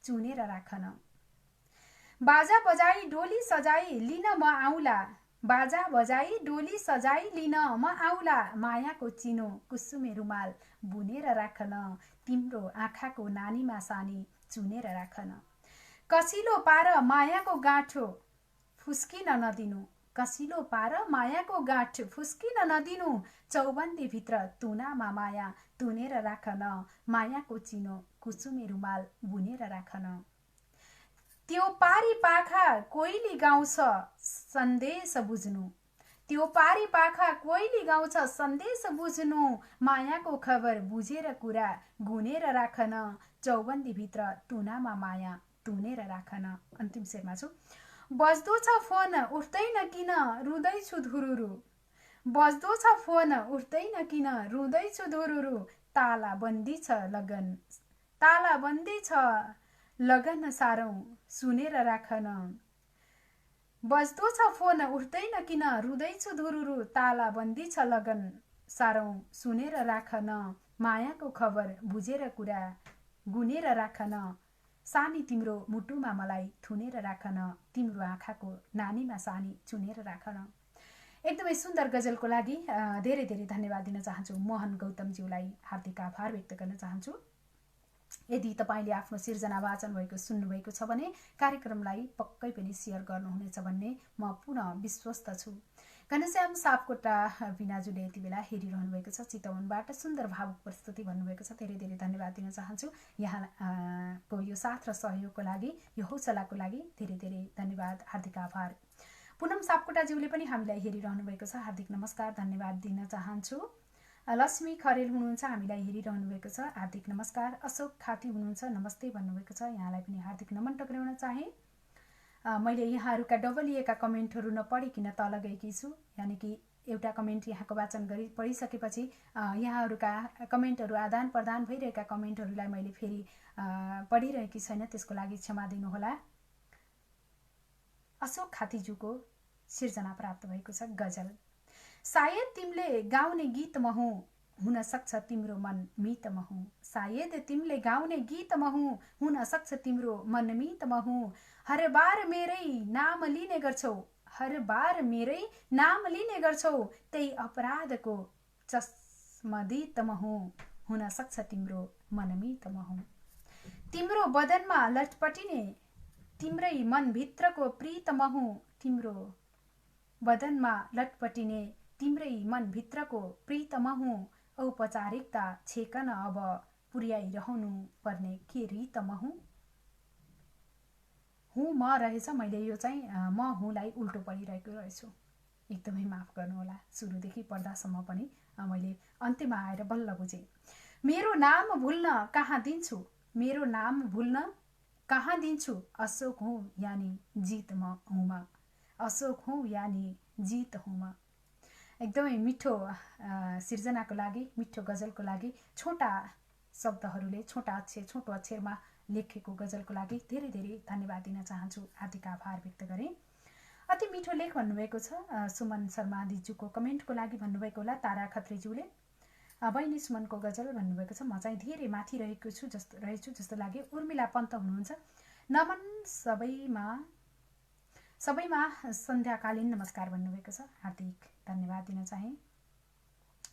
S1: चुनेर राखन। बाजा बजाई डोली सजाई लिन म आउला, बाजा बजाई डोली सजाई लिन म आउला, मायाको चिनो कुसुमे रुमाल बुनेर राखन, तिम्रो आँखाको नानीमा सानी चुनेर राखन। कसिलो पार मायाको गाँठो फुस्किन नदिनु, कसिलो पार मायाको गाँठ फुस्किन नदिनु, चौबन्दी भित्र तुनामा माया तुनेर राखन, मायाको चिनो कुसुमे रुमाल बुनेर राखन। त्यो पारी पाखा कोइली गाउँछ सन्देश बुझ्नु, त्यो पारी पाखा कोइली गाउँछ सन्देश बुझ्नु, मायाको खबर बुझेर कुरा गुनेर राखन, चौबन्दी भित्र तुनामा माया तुनेर राखन। अन्तिम शेरमा छु। बज्दो छ फोन उठ्दैन किन रुँदैछु धुरुरु, बज्दो छ फोन उठ्दैन किन रुँदैछु धुरुरु, ताला बन्दी छ लगन, ताला बन्दी छ लगन सारौं सुनेर राखन, बज्दो छ फोन उठ्दैन किन, रुँदैछु धुरुरु, ताला बन्दी छ लगन सारौँ सुनेर राख न, मायाको खबर बुझेर कुरा गुनेर राख न, सानी तिम्रो मुटुमा मलाई थुनेर राख न, तिम्रो आँखाको नानीमा सानी चुनेर राख न। एकदमै सुन्दर गजलको लागि धेरै धेरै धन्यवाद दिन चाहन्छु। मोहन गौतमज्यूलाई हार्दिक आभार व्यक्त गर्न चाहन्छु। यदि तपाईँले आफ्नो सिर्जना वाचन भएको सुन्नुभएको छ भने कार्यक्रमलाई पक्कै पनि सेयर गर्नुहुनेछ भन्ने म पुनः विश्वस्त छु। घनश्याम सापकोटा बिनाजुले यति बेला हेरिरहनु भएको छ चितवनबाट, सुन्दर भावुक प्रस्तुति भन्नुभएको छ। धेरै धेरै धन्यवाद दिन चाहन्छु यहाँको यो साथ र सहयोगको लागि, यो हौसलाको लागि धेरै धेरै धन्यवाद, हार्दिक आभार। पुनम सापकोटाज्यूले पनि हामीलाई हेरिरहनु भएको छ, हार्दिक नमस्कार, धन्यवाद दिन चाहन्छु। लक्ष्मी खरेल हुनुहुन्छ, हामीलाई हेरिरहनु भएको छ, हार्दिक नमस्कार। अशोक खाती हुनुहुन्छ, नमस्ते भन्नुभएको छ, यहाँलाई पनि हार्दिक नमन टक्राउन चाहे। मैले यहाँहरूका डबलिएका कमेन्टहरू नपढिकन तल गएकी छु, यानि कि एउटा कमेन्ट यहाँको वाचन गरी पढिसकेपछि यहाँहरूका कमेन्टहरू आदान प्रदान भइरहेका कमेन्टहरूलाई मैले फेरि पढिरहेकी छैन, त्यसको लागि क्षमा दिनुहोला। अशोक खातीज्यूको सिर्जना प्राप्त भएको छ गजल। सायद तिमीले गाउने गीत म हुँ, हुन सक्छ तिम्रो मन मित म हुँ, सायद तिमीले गाउने गीत म हुँ, हुन सक्छ तिम्रो मन मित म हुँ, हर बार मेरै नाम लिने गर्छौ, हर बार मेरै नाम लिने गर्छौ, त्यही अपराधको चस्मदित म हुँ, हुन सक्छ तिम्रो मन मित म हुँ, तिम्रो बदनमा लटपटिने तिम्रै मनभित्रको प्रीत म हुँ, तिम्रो बदनमा लटपटिने तिम्रै मनभित्रको प्रीत म हुँ, औपचारिकता छेकन अब पुर्याइरहनु पर्ने के रीत म हुँ। हुँ म रहेछ, मैले यो चाहिँ म हुँलाई उल्टो पढिरहेको रहेछु, एकदमै माफ गर्नुहोला। सुरुदेखि पढ्दासम्म पनि मैले अन्त्यमा आएर बल्ल बुझेँ। मेरो नाम भुल्न कहाँ दिन्छु, मेरो नाम भुल्न कहाँ दिन्छु, अशोक हुँ यानि जित म हुँ म, अशोक हुँ यानि जित हुँ म। एकदमै मिठो सिर्जनाको लागि, मिठो गजलको लागि, छोटा शब्दहरूले छोटो अक्षरमा लेखेको गजलको लागि धेरै धेरै धन्यवाद दिन चाहन्छु, हार्दिक आभार व्यक्त गरेँ। अति मिठो लेख भन्नुभएको छ सुमन शर्मा दिजूको कमेन्टको लागि भन्नुभएको होला। तारा खत्रीज्यूले बहिनी सुमनको गजल भन्नुभएको छ, म चाहिँ धेरै माथि रहेछु जस्तो लाग्यो। उर्मिला पन्त हुनुहुन्छ, नमन सबैमा सन्ध्याकालीन नमस्कार भन्नुभएको छ, हार्दिक धन्यवाद दिन चाहे।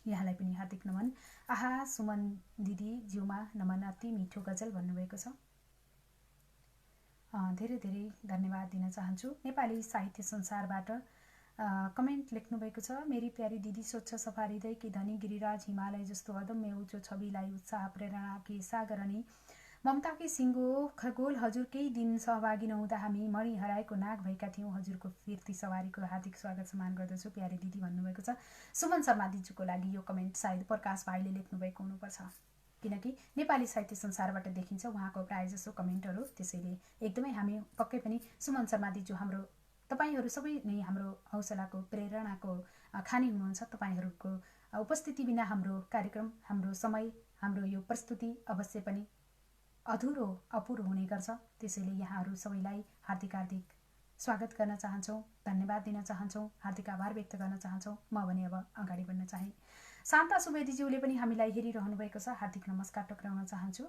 S1: यहाँलाई पनि हार्दिक नमन। आहा सुमन दिदी ज्यूमा नमन, अति मिठो गजल भन्नुभएको छ, धेरै धेरै धन्यवाद दिन चाहन्छु। नेपाली साहित्य संसारबाट कमेन्ट लेख्नुभएको छ, मेरी प्यारी दिदी स्वच्छ सफा हृदय कि धनी गिरिराज हिमालय जस्तो अदम्य उच्च छविलाई उत्साह प्रेरणा कि सागर अनि ममताकै सिङ्गो खगोल, हजुर केही दिन सहभागी नहुँदा हामी मणि हराएको नाग भएका थियौँ, हजुरको फिर्ती सवारीको हार्दिक स्वागत सम्मान गर्दछु प्यारी दिदी भन्नुभएको छ। सुमन शर्मा दिजूको लागि यो कमेन्ट सायद प्रकाश भाइले लेख्नुभएको हुनुपर्छ, किनकि नेपाली साहित्य संसारबाट देखिन्छ उहाँको प्रायःजसो कमेन्टहरू, त्यसैले एकदमै हामी पक्कै पनि सुमन शर्मा दिजू हाम्रो तपाईहरू सबै नै हाम्रो हौसलाको प्रेरणाको खानी हुनुहुन्छ। तपाईहरूको उपस्थिति बिना हाम्रो कार्यक्रम, हाम्रो समय, हाम्रो यो प्रस्तुति अवश्य पनि अधुरो अपुरो हुने गर्छ। त्यसैले यहाँहरू सबैलाई हार्दिक हार्दिक स्वागत गर्न चाहन्छौँ, धन्यवाद दिन चाहन्छौँ, हार्दिक आभार व्यक्त गर्न चाहन्छौँ। म भने अब अगाडि बढ्न चाहे। शान्ता सुवेदीज्यूले पनि हामीलाई हेरिरहनु भएको छ, हार्दिक नमस्कार टक्राउन चाहन्छु।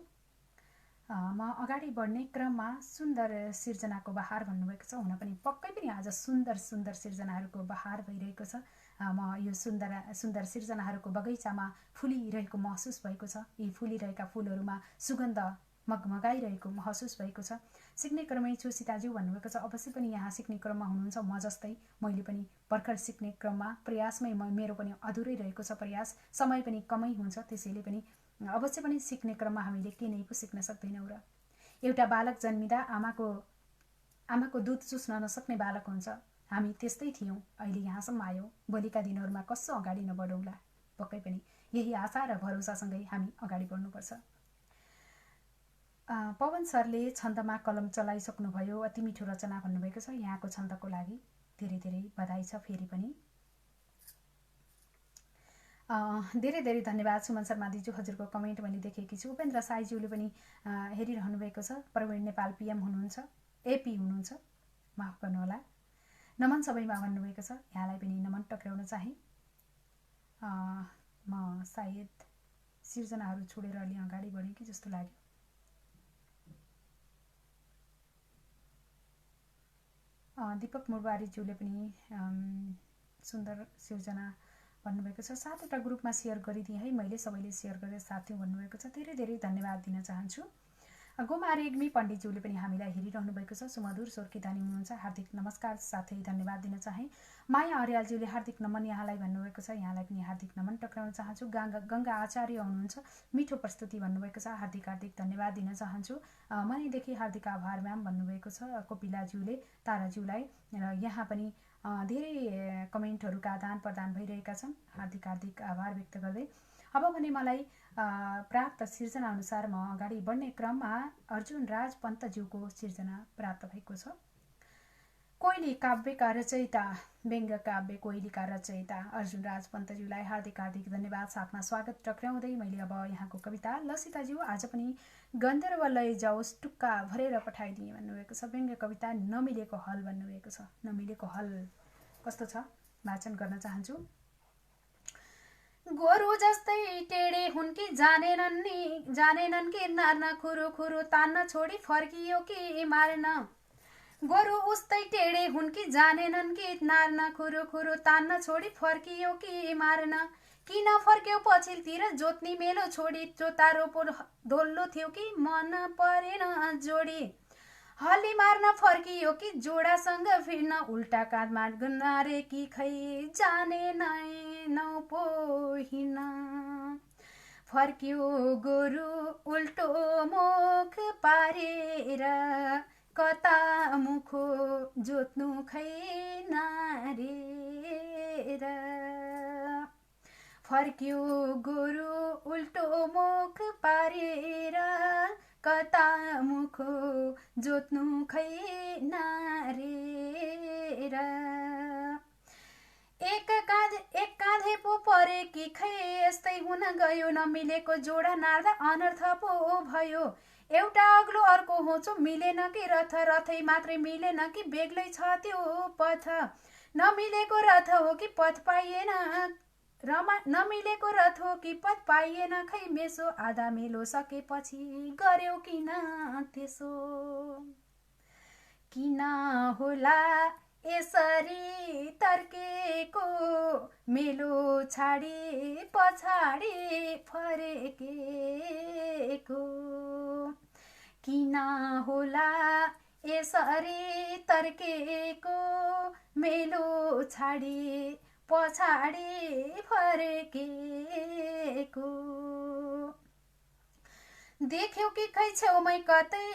S1: म अगाडि बढ्ने क्रममा सुन्दर सिर्जनाको बहार भन्नुभएको छ, हुन पनि पक्कै पनि आज सुन्दर सुन्दर सिर्जनाहरूको बहार भइरहेको छ। म यो सुन्दर सिर्जनाहरूको बगैँचामा फुलिरहेको महसुस भएको छ, यी फुलिरहेका फुलहरूमा सुगन्ध मगमगाइरहेको महसुस भएको छ। सिक्ने क्रमै छु सीताज्यू भन्नुभएको छ, अवश्य पनि यहाँ सिक्ने क्रममा हुनुहुन्छ, म जस्तै मैले पनि भर्खर सिक्ने क्रममा प्रयासमै मेरो पनि अधुरै रहेको छ प्रयास, समय पनि कमै हुन्छ, त्यसैले पनि अवश्य पनि सिक्ने क्रममा हामीले के नै पो सिक्न सक्दैनौँ। र एउटा बालक जन्मिँदा आमाको दुध चुस्न नसक्ने बालक हुन्छ, हामी त्यस्तै थियौँ, अहिले यहाँसम्म आयौँ, भोलिका दिनहरूमा कसो अगाडि नबढौँला। पक्कै पनि यही आशा र भरोसासँगै हामी अगाडि बढ्नुपर्छ। पवन सरले छन्दमा कलम चलाइसक्नुभयो, अति मिठो रचना भन्नुभएको छ, यहाँको छन्दको लागि धेरै धेरै बधाई छ। फेरि पनि धेरै धेरै धन्यवाद सुमन शर्मा दिजू, हजुरको कमेन्ट मैले देखेकी छु। उपेन्द्र साईज्यूले पनि हेरिरहनु भएको छ, प्रवीण नेपाल पिएम हुनुहुन्छ, एपी हुनुहुन्छ, माफ गर्नुहोला। नमन सबैमा भन्नुभएको छ। यहाँलाई पनि नमन टक्राउन चाहे। म सायद सिर्जनाहरू छोडेर अलि अगाडि बढेँ कि जस्तो लाग्यो। दीपक मुरबारीज्यूले पनि सुन्दर सिर्जना भन्नुभएको छ। 7वटा ग्रुपमा सेयर गरिदिएँ है मैले, सबैले सेयर गरेर साथी भन्नुभएको छ। धेरै धेरै धन्यवाद दिन चाहन्छु। गोमा रेग्मी पण्डितज्यूले पनि हामीलाई हेरिरहनु भएको छ। सुमधुर स्वर किदानी हुनुहुन्छ, हार्दिक नमस्कार साथै धन्यवाद दिन चाहे। माया अर्यालज्यूले हार्दिक नमन यहाँलाई भन्नुभएको छ। यहाँलाई पनि हार्दिक नमन टक्राउन चाहन्छु। गङ्गा आचार्य हुनुहुन्छ, मिठो प्रस्तुति भन्नुभएको छ, हार्दिक हार्दिक धन्यवाद दिन चाहन्छु। मनैदेखि हार्दिक आभार म्याम भन्नुभएको छ कोपिलाज्यूले ताराज्यूलाई। र यहाँ पनि धेरै कमेन्टहरूका आदान प्रदान भइरहेका छन्, हार्दिक हार्दिक आभार व्यक्त गर्दै। अब भने मलाई प्राप्त सिर्जना अनुसार म अगाडि बढ्ने क्रममा अर्जुन राज पन्तज्यूको सिर्जना प्राप्त भएको छ। कोइली काव्यका रचयिता, व्यङ्ग्य काव्य कोइलीका रचयिता अर्जुन राज पन्तज्यूलाई हार्दिक हार्दिक धन्यवाद साथमा स्वागत टक्राउँदै मैले अब यहाँको कविता लसिताज्यू आज पनि गन्धर्व लय जाओस् टुक्का भरेर पठाइदिएँ भन्नुभएको छ। व्यङ्ग्य कविता नमिलेको हल भन्नुभएको छ। नमिलेको हल कस्तो छ वाचन गर्न चाहन्छु। गोरु जस्तै टेढे हुन् कि जानेनन् कि नार्न खुरु खुरु तान्न छोडी फर्कियो कि मार्न। गोरु उस्तै टेढे हुन् कि जानेनन् कि नार्न खुरु खुरु तान्न छोडी फर्कियो कि मार्न। किन फर्क्यो पछिल्तिर जोत्नी मेलो छोडी, जोता रोपो धोल्लो थियो कि मन परेन जोडी। हल्ली मार्न फर्कियो कि जोडासँग फिर्न, उल्टा काँधमा गन्नारे कि खै जाने नौ पो हिँड्न। फर्क्यो गोरु उल्टो मुख पारेर, कता मुखो जोत्नु खै नारेर। फर्क्यो गोरु उल्टो मुख पारेर, कता मुखो जोत्नु खै नारेर। एक काँधे पो परे कि खै यस्तै हुन गयो, नमिलेको जोडा नार्दा अनर्थ पो भयो। एउटा अग्लो अर्को होचो मिलेन कि रथ, रथै मात्रै मिलेन कि बेग्लै छ त्यो पथ। नमिलेको रथ हो कि पथ पाइएन, नमिलेको रथ हो कि पथ पाइएन खै मेसो। आधा मेलो सकेपछि गर्यो किन त्यसो। किन होला यसरी तर्केको, मेलो छाडी पछाडी फर्केको। किन होला यसरी तर्केको, मेलो छाडी पछाडी फर्केको। देख्यो कि खै छेउमै कतै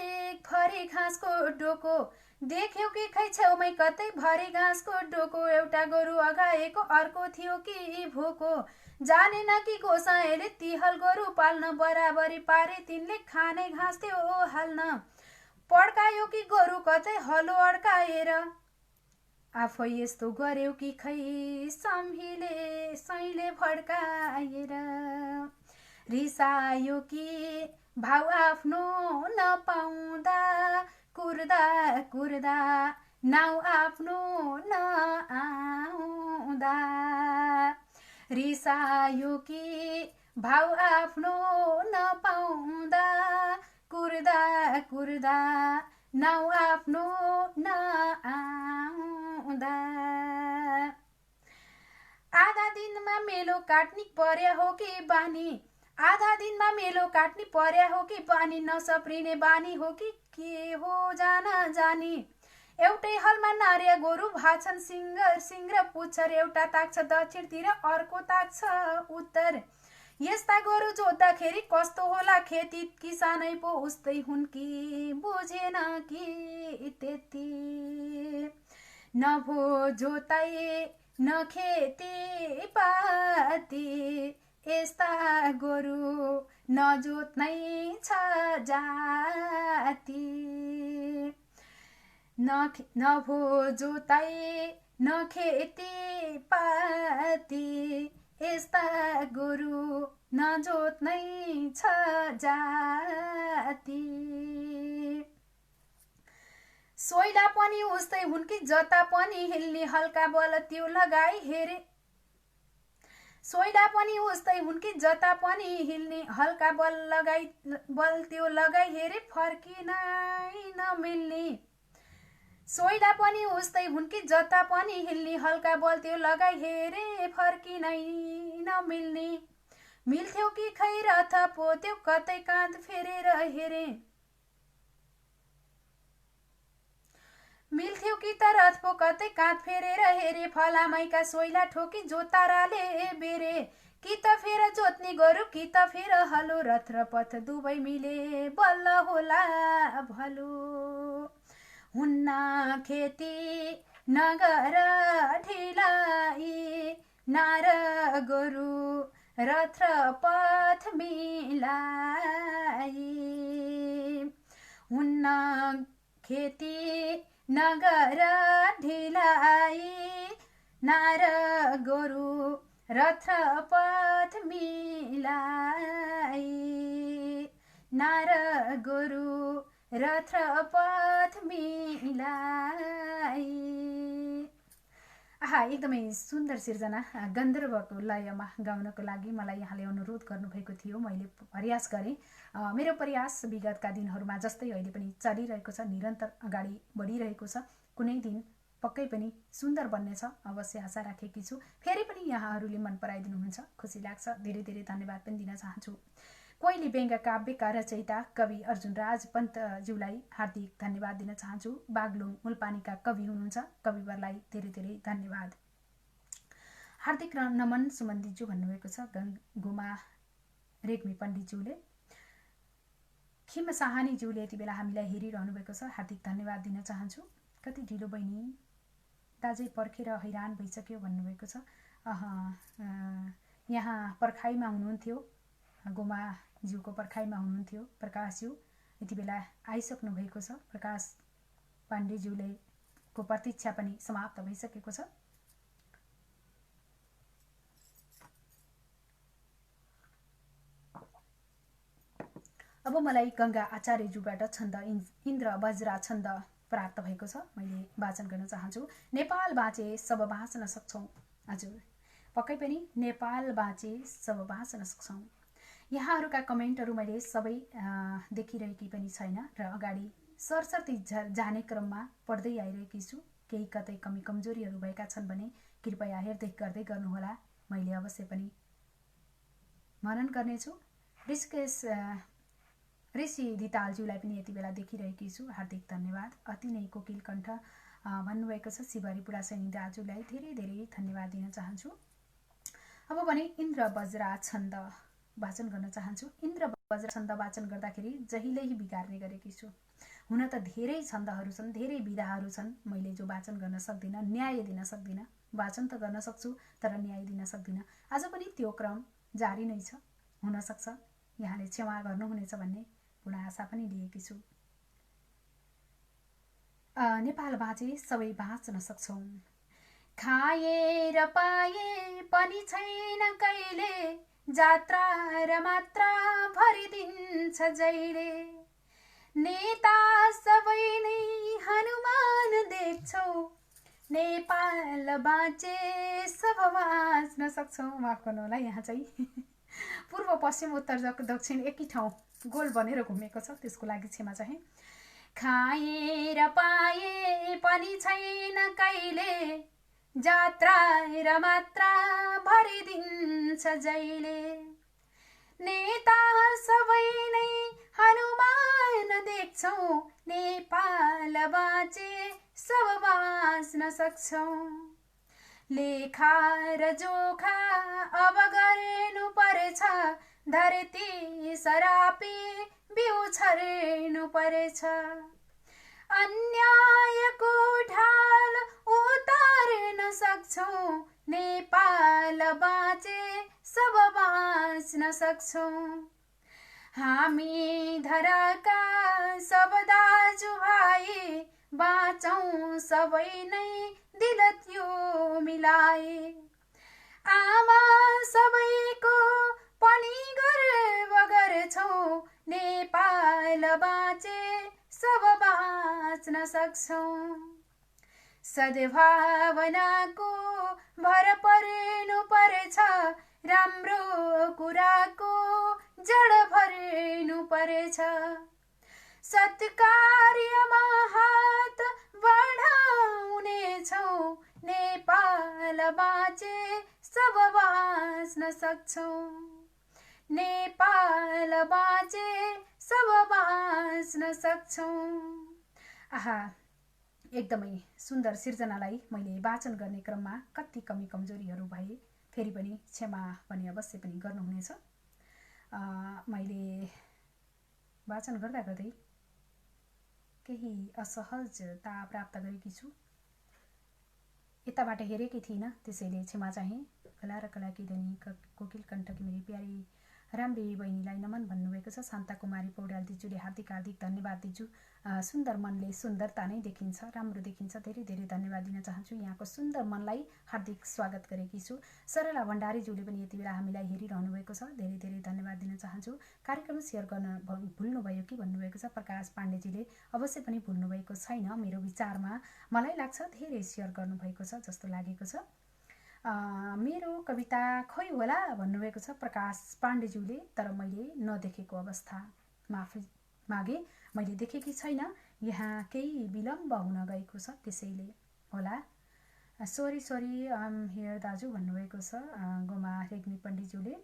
S1: भरी घाँसको डोको, देख्यो कि खै छेउमै कतै भरी घाँसको डोको। एउटा गोरु अगाएको अर्को थियो कि भोको, जानेन कि गोसाइँले तिहल गोरु पाल्न, बराबरी पारे तिनले खाने घाँस त्यो हाल्न। पड्कायो कि गोरु कतै हलो अड्काएर, आफै यस्तो गर्यो कि खै सैले भड्काएर। रिसायो कि भाउ आफ्नो नपाउँदा, कुर्दा कुर्दा नाउ आफ्नो नआउँदा। रिसायो कि भाउ आफ्नो नपाउँदा, कुर्दा कुर्दा नाउ आफ्नो नआउँदा। आधा दिनमा मेलो काट्नी पर्या हो कि बानी, आधा दिनमा मेलो काट्नी पर्या हो कि बानी। नसप्रिने बानी हो कि के हो जाना जानी। एउटै हलमा नार्या गोरु भाछन् सिंह र पुच्छर, एउटा ताक्छ दक्षिणतिर अर्को ताक्छ उत्तर। यस्ता गोरु जोत्दाखेरि कस्तो होला खेती, किसानै पो उस्तै हुन् कि बुझेन कि त्यति। नभो जोताई न खेती पाती, यस्ता गोरु नजोत्नै छ जाति। नभो जोताई न खेती पाती, यस्ता गोरु नजोत्नै छ जाति। सोइला पनि उस्तै हुन् कि जता पनि हिल्ने हल्का बल त्यो लगाई हेरे सोइला पनि उस्तै हुन् कि जता पनि हिल्ने हल्का बल त्यो लगाई हेरे फर्किनै नमिल्ने सोइला पनि उस्तै हुन् कि जता पनि हिल्ने हल्का बल त्यो लगाई हेरे फर्किनै नमिल्ने मिल्थ्यो कि खैरथ पोत्यो कतै काँध फेरेर हेरे मिल्थ्यो कि त रथ पो कतै काँध फेरेर हेरे फलामैका सोइला ठोकी जोताराले बेरे कि त फेर जोत्ने गोरु कि त फेर हलो रथ र पथ दुवै मिले बल्ल होला भलो हुन्न खेती नगर ढिलाई नार गोरु रथ र पथ मिलाई हुन्न खेती नगर ढिलाई नार गोरु रथ पथ मिलाई नार गोरु रथ पथ मिलाई। आहा एकदमै सुन्दर सिर्जना गन्धर्वको लयमा गाउनको लागि मलाई यहाँले अनुरोध गर्नुभएको थियो। मैले प्रयास गरेँ। मेरो प्रयास विगतका दिनहरूमा जस्तै अहिले पनि चलिरहेको छ, निरन्तर अगाडि बढिरहेको छ। कुनै दिन पक्कै पनि सुन्दर बन्नेछ, अवश्य आशा राखेकी छु। फेरि पनि यहाँहरूले मन पराइदिनुहुन्छ, खुसी लाग्छ। धेरै धेरै धन्यवाद पनि दिन चाहन्छु। कोइली व्यङ्ग काव्यका रचयिता कवि अर्जुनराज पन्तज्यूलाई हार्दिक धन्यवाद दिन चाहन्छु। बागलुङ मुलपानीका कवि हुनुहुन्छ, कविवरलाई धेरै धेरै धन्यवाद। हार्दिक नमन सुमनदीज्यू भन्नुभएको छ। गुमा रेग्मी पण्डितज्यूले, खिम साहानीज्यूले यति बेला हामीलाई हेरिरहनु भएको छ, हार्दिक धन्यवाद दिन चाहन्छु। कति ढिलो बहिनी, दाजै पर्खेर हैरान भइसक्यो भन्नुभएको छ। यहाँ पर्खाइमा हुनुहुन्थ्यो, गोमाज्यूको पर्खाइमा हुनुहुन्थ्यो प्रकाशज्यू, यति बेला आइसक्नु भएको छ। प्रकाश पाण्डेज्यूले को प्रतीक्षा पनि समाप्त भइसकेको छ। अब मलाई गङ्गा आचार्यज्यूबाट छन्द इन्द्र वज्रा छन्द प्राप्त भएको छ, मैले वाचन गर्न चाहन्छु। नेपाल बाँचे सब बाँच्न सक्छौँ। हजुर, पक्कै पनि नेपाल बाँचे सब बाँच्न सक्छौँ। यहाँहरूका कमेन्टहरू मैले सबै देखिरहेकी पनि छैन र अगाडि सरसर्ती जाने क्रममा पढ्दै आइरहेकी छु। केही कतै कमी कमजोरीहरू भएका छन् भने कृपया हेरदेख गर्दै गर्नुहोला। मैले अवश्य पनि मनन गर्नेछु। ऋषि दितालज्यूलाई पनि यति बेला देखिरहेकी छु, हार्दिक धन्यवाद। अति नै कोकिल कण्ठ भन्नुभएको छ। शिवरी पुरासैनी दाजुलाई धेरै धेरै धन्यवाद दिन चाहन्छु। अब भने इन्द्र वज्रा छन्द वाचन गर्न चाहन्छु। इन्द्र वज्रा छन्द वाचन गर्दाखेरि जहिल्यै बिगार्ने गरेकी छु। हुन त धेरै छन्दहरू छन्, धेरै विधाहरू छन्, मैले जो वाचन गर्न सक्दिनँ, न्याय दिन सक्दिनँ। वाचन त गर्न सक्छु तर न्याय दिन सक्दिनँ। आज पनि त्यो क्रम जारी नै छ। हुनसक्छ यहाँले क्षमा गर्नुहुनेछ भन्ने पूर्ण आशा पनि लिएकी छु। नेपाल बाँचे सबै बाँच्न सक्छौँ। खाएर पाए पनि छैन कहिले, जात्रा र मात्रा भरिदिन्छ जहिले। नेता सबै नै हनुमान देख्छौ, नेपाल बाँचे सब बाँच्न सक्छौँ। माफ गर्नु होला, यहाँ चाहिँ पूर्व पश्चिम उत्तर दक्षिण एकै ठाउँ गोल बनेर घुमेको छ, त्यसको लागि क्षमा चाहे। खाएर पाए पनि छैन कहिले, जात्रा र मात्रा भरिदिन्छ जहिले। नेता सबै नै हनुमान देख्छौ, नेपाल बाँचे सब बाँच्न सक्छौँ। लेखा र जोखा अब गर्नु परेछ, धरती सरापी बिउ छर्नु परेछ। अन्यायको ढाल उतार्न सक्छौँ, नेपाल बाँचे सब बाँच्न सक्छौँ। हामी धराका सब दाजुभाइ बाँचौँ सबै नै दिल त्यो मिलाए। आमा सबैको पनि गर्व गर्छौँ, नेपाल बाँचे सब बाँच्न सक्छौं। सद्भावनाको भर पर्नु परेछ, राम्रो कुराको जड भर्नु परेछ। सत्कार्यमा हात बढाउनेछौं, नेपाल बाँचे सब बाँच्न सक्छौं। नेपाल बाँचे सब बाँच्न सक्छौं। आहा, एकदमै सुन्दर सिर्जनालाई मैले वाचन गर्ने क्रममा कति कमी कमजोरीहरू भए फेरि पनि क्षमा पनि अवश्य पनि गर्नुहुनेछ। मैले वाचन गर्दा गर्दै केही असहजता प्राप्त गरेकी छु, यताबाट हेरेकै थिइनँ, त्यसैले क्षमा चाहे। कला र कलाकी धनी कोकिल कण्ठकी मेरी प्यारी राम्री बहिनीलाई नमन भन्नुभएको छ। शान्ता कुमारी पौड्याल दिजूले हार्दिक हार्दिक धन्यवाद दिजू। सुन्दर मनले सुन्दरता नै देखिन्छ, राम्रो देखिन्छ। धेरै धेरै धन्यवाद दिन चाहन्छु। यहाँको सुन्दर मनलाई हार्दिक स्वागत गरेकी छु। सरला भण्डारीज्यूले पनि यति बेला हामीलाई हेरिरहनु भएको छ, धेरै धेरै धन्यवाद दिन चाहन्छु। कार्यक्रम सेयर गर्न भुल्नुभयो कि भन्नुभएको छ प्रकाश पाण्डेजीले। अवश्य पनि भुल्नुभएको छैन, मेरो विचारमा मलाई लाग्छ धेरै सेयर गर्नुभएको छ जस्तो लागेको छ। मेरो कविता खोइ होला भन्नुभएको छ प्रकाश पाण्डेज्यूले, तर मैले नदेखेको अवस्था माफी मागे, मैले देखेकी छैन। यहाँ केही विलम्ब हुन गएको छ, त्यसैले होला। सरी सरी आम हियर दाजु भन्नुभएको छ गोमा रेग्मी पण्डितज्यूले।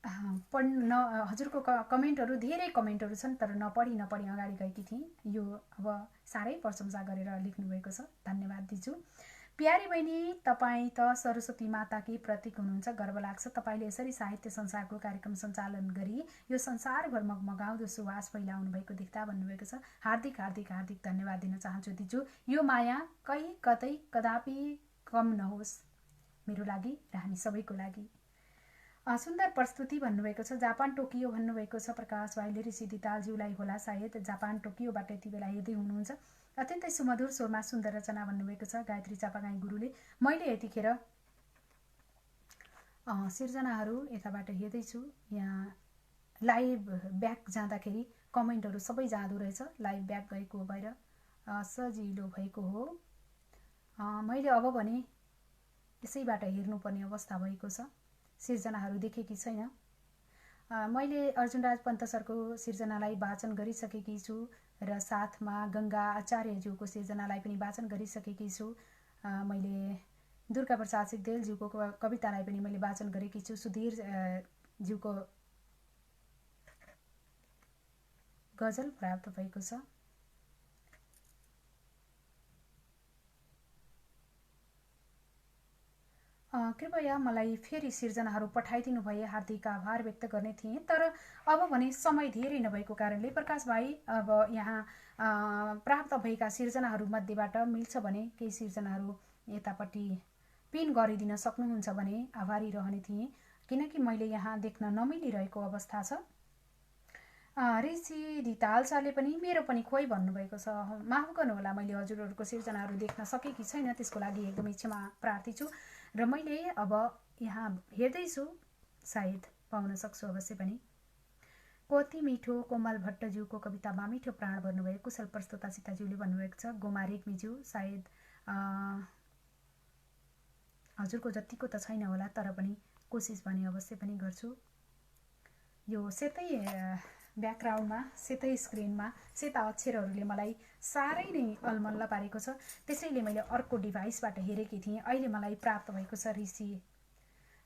S1: हजुरको कमेन्टहरू धेरै कमेन्टहरू छन्, तर नपढी अगाडि गएकी थिएँ। यो अब साह्रै प्रशंसा गरेर लेख्नुभएको छ, धन्यवाद दिजु। प्यारी बहिनी, तपाईँ त सरस्वती माताकी प्रतीक हुनुहुन्छ, गर्व लाग्छ। तपाईँले यसरी साहित्य संसारको कार्यक्रम सञ्चालन गरी यो संसारभर मगाउँदो सुवास फैलाउनु भएको देख्दा भन्नुभएको छ। हार्दिक हार्दिक हार्दिक धन्यवाद दिन चाहन्छु दिजु। यो माया कहीँ कतै कदापि कम नहोस् मेरो लागि र हामी सबैको लागि। सुन्दर प्रस्तुति भन्नुभएको छ। जापान टोकियो भन्नुभएको छ प्रकाश भाइले। ऋषि दितालज्यूलाई होला सायद जापान टोकियोबाट यति बेला हेर्दै हुनुहुन्छ। अत्यन्तै सुमधुर स्वरमा सुन्दर रचना भन्नुभएको छ गायत्री चापागाई गुरुले। मैले यतिखेर सिर्जनाहरू यताबाट हेर्दैछु। यहाँ लाइभ ब्याक जाँदाखेरि कमेन्टहरू सबै जाँदो रहेछ, लाइभ ब्याक गएको भएर सजिलो भएको हो। मैले अब भने यसैबाट हेर्नुपर्ने अवस्था भएको छ। सिर्जनाहरू देखेकी छैन। मैले अर्जुनराज पन्त सरको सिर्जनालाई वाचन गरिसकेकी छु र साथमा गंगा आचार्यज्यूको सिर्जनालाई पनि वाचन गरिसकेकी छु। मैले दुर्गा प्रसाद सिग्देलज्यूको कवितालाई पनि मैले वाचन गरेकी छु। सुधीर ज्यूको गजल प्राप्त भएको छ। कृपया मलाई फेरि सिर्जनाहरू पठाइदिनु भए हार्दिक आभार व्यक्त गर्ने थिएँ, तर अब भने समय धेरै नभएको कारणले प्रकाश भाइ अब यहाँ प्राप्त भएका सिर्जनाहरू मध्येबाट मिल्छ भने केही सिर्जनाहरू यतापट्टि पिन गरिदिन सक्नुहुन्छ भने आभारी रहने थिएँ, किनकि मैले यहाँ देख्न नमिलिरहेको अवस्था छ। ऋषि धिताल सरले पनि मेरो पनि खोइ भन्नुभएको छ। माफ गर्नुहोला, मैले हजुरहरूको सिर्जनाहरू देख्न सकेकी छैन, त्यसको लागि एकदमै क्षमा प्रार्थी छु। र मैले अब यहाँ हेर्दैछु, सायद पाउन सक्छु अवश्य पनि। कति मिठो कोमल भट्टज्यूको कवितामा मिठो प्राण भन्नुभयो। कुशल प्रस्तुता सीताज्यूले भन्नुभएको छ। गोमा रेग्मीज्यू सायद हजुरको जतिको त छैन होला, तर पनि कोसिस भने अवश्य पनि गर्छु। यो सेतै ब्याकग्राउन्डमा सेतै स्क्रिनमा सेता अक्षरहरूले मलाई साह्रै नै अलमल्ल पारेको छ, त्यसैले मैले अर्को डिभाइसबाट हेरेकी थिएँ। अहिले मलाई प्राप्त भएको छ ऋषि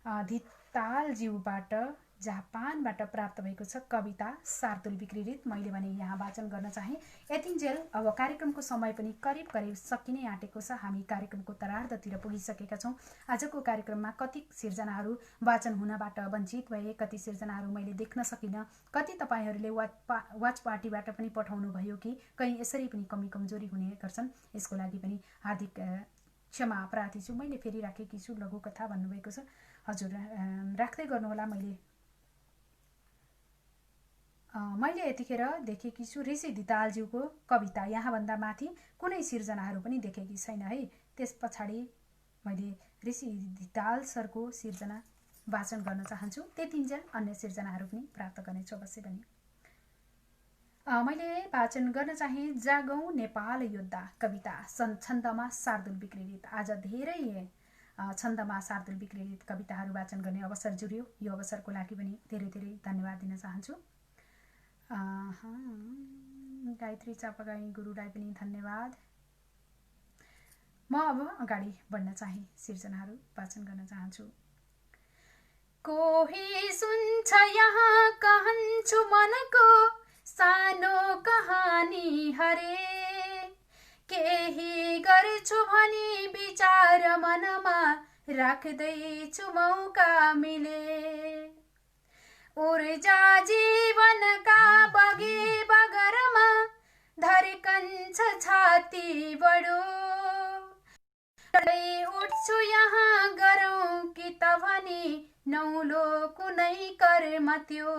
S1: धितालज्यूबाट जापानबाट प्राप्त भएको छ कविता शार्दुल विक्रीरित। मैले भने यहाँ वाचन गर्न चाहेँ। यतिन्जेल अब कार्यक्रमको समय पनि करिब करिब सकिनै आँटेको छ। हामी कार्यक्रमको तरार्धतिर पुगिसकेका छौँ। आजको कार्यक्रममा कति सिर्जनाहरू वाचन हुनबाट वञ्चित भए, कति सिर्जनाहरू मैले देख्न सकिनँ, कति तपाईँहरूले वाच पार्टीबाट पनि पठाउनु भयो कि कहीँ यसरी पनि कमी कमजोरी हुने गर्छन्, यसको लागि पनि हार्दिक क्षमा प्रार्थी छु। मैले फेरि राखेकी छु लघुकथा भन्नुभएको छ, हजुर राख्दै गर्नुहोला। मैले यतिखेर देखेकी छु ऋषि धितालज्यूको कविता, यहाँभन्दा माथि कुनै सिर्जनाहरू पनि देखेकी छैन है। त्यस पछाडि मैले ऋषि धिताल सरको सिर्जना वाचन गर्न चाहन्छु। त्यतिन्जेल अन्य सिर्जनाहरू पनि प्राप्त गर्नेछु अवश्य पनि। मैले वाचन गर्न चाहे जागौँ नेपाल योद्धा कविता छन्दमा शार्दुल विक्रीलित। आज धेरै छन्दमा शार्दुल विक्रीलित कविताहरू वाचन गर्ने अवसर जुर्यो। यो अवसरको लागि पनि धेरै धेरै धन्यवाद दिन चाहन्छु। गायत्री चापागाई गुरुलाई पनि धन्यवाद। म अब अगाडि बढ्न चाहे सिर्जनाहरू वाचन गर्न चाहन्छु। कोही सुन्छ यहाँ कहन्छु मनको सानो कहानी हरे, केही गर्छु भनी विचार मनमा राख्दैछु मौका मिले। ऊर्जा जीवनका बगे बगरमा धर्कन्छ छाती बढो, उठ्छु यहाँ गरौँ कि त भनी नौलो कुनै कर्म त्यो।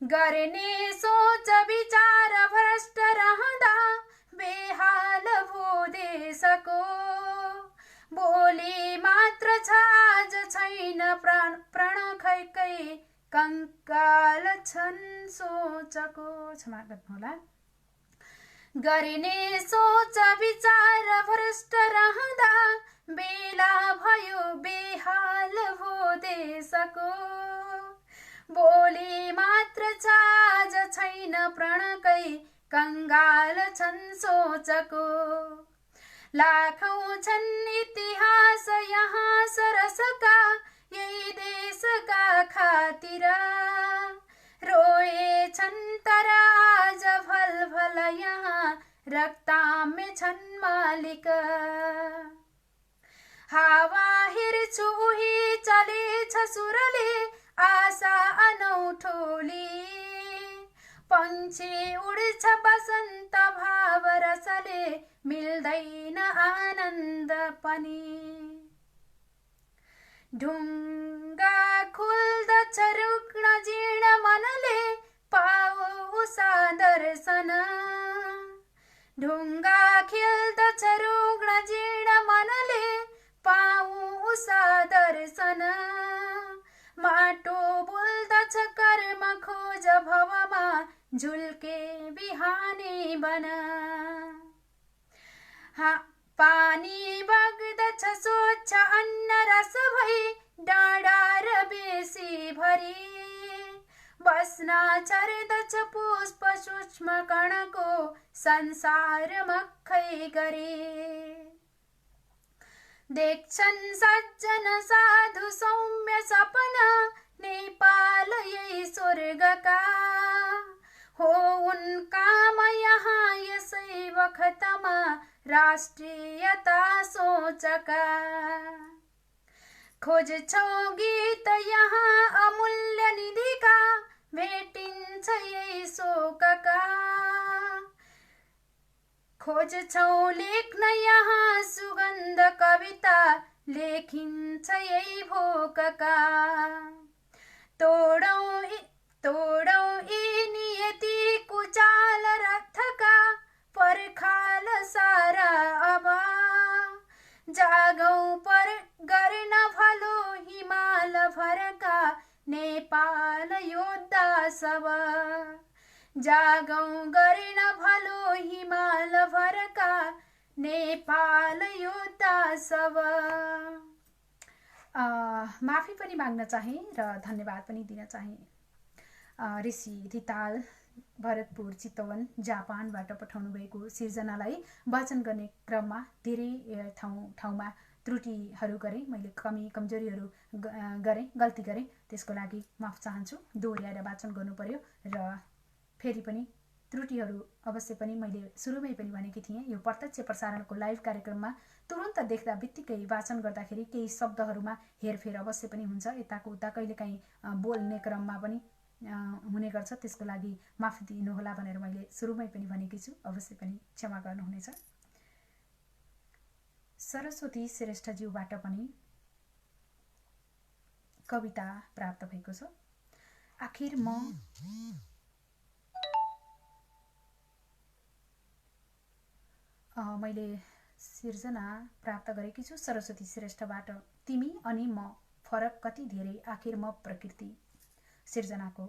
S1: गर्ने सोच विचार भ्रष्ट रहँदा बेहाल भो देशको, बोली मात्र छ आज छैन प्रण खैकै कंकाल छन् सोचको। क्षमा गर्नुहोला। गर्ने सोच विचार भ्रष्ट रहँदा बेला भयो बेहाल भो देशको, बोली मात्र छ आज छैन प्रणकै कंगाल छन् सोचको। लाखौं छन् इतिहास यहाँ सरसका यही देशका खातिर, रोए छन् तर आज भल भल यहाँ रक्ताम्य छन् मालिक। हावा हेर्छु उही चलेछ सुरले आशा अनौठोली, पंक्षी उड्छ बसन्त भाव रसले मिल्दैन आनन्द पनि। ढुङ्गा खुल्दछ रुग्ण जीर्ण मनले पाऊ उषा दर्शन, ढुङ्गा खिल्दछ रुग्ण जीर्ण मनले पाऊ उषा दर्शन। माटो बोल्दछ कर्म खोज भवमा झुल्के बिहानी बन। पानी बग्दछ स्वच्छ अन्न रस भई डाँडा र बेसी भरी, बस्न छर्दछ पुष्प सूक्ष्म कणको संसार मक्खै गरी। देख्छन् सज्जन साधु सौम्य सपना नेपाल यही स्वर्गका, हो उनकाम यहाँ यसै वखतमा राष्ट्रियता सोचका। खोज्छौ गीत यहाँ अमूल्य निधिका भेटिन्छ यही शोकका, खोज्छौ लेख्न यहाँ सुगन्ध कविता लेखिन्छ यही भोकका। तोडौं यी नियति कुचाल रथका पर्खाल सारा अब, जागौं पर गर्न भलो हिमाल भरका नेपाल योद्धा सब, जागौं गर्न भलो हिमाल भरका नेपाल योद्धा सब। माफी पनि माग्न चाहे र धन्यवाद पनि दिन चाहे। ऋषि रिताल भरतपुर चितवन जापानबाट पठाउनु भएको सिर्जनालाई वाचन गर्ने क्रममा धेरै ठाउँमा त्रुटिहरू गरेँ, मैले कमजोरीहरू गरेँ, गल्ती गरेँ, त्यसको लागि माफ चाहन्छु। दोहोर्याएर वाचन गर्नु पर्यो र फेरि पनि त्रुटिहरू अवश्य पनि मैले सुरुमै पनि भनेकी थिएँ। यो प्रत्यक्ष प्रसारणको लाइभ कार्यक्रममा तुरन्त देख्दा बित्तिकै वाचन गर्दाखेरि केही शब्दहरूमा हेरफेर अवश्य पनि हुन्छ, यताको उता कहिलेकाहीँ बोल्ने क्रममा पनि हुने गर्छ। त्यसको लागि माफी दिनुहोला भनेर मैले सुरुमै पनि भनेकी छु, अवश्य पनि क्षमा गर्नुहुनेछ। सरस्वती श्रेष्ठज्यूबाट पनि कविता प्राप्त भएको छ। आखिर म मैले सिर्जना प्राप्त गरेकी छु सरस्वती श्रेष्ठबाट। तिमी अनि म फरक कति धेरै, आखिर म प्रकृति। सिर्जनाको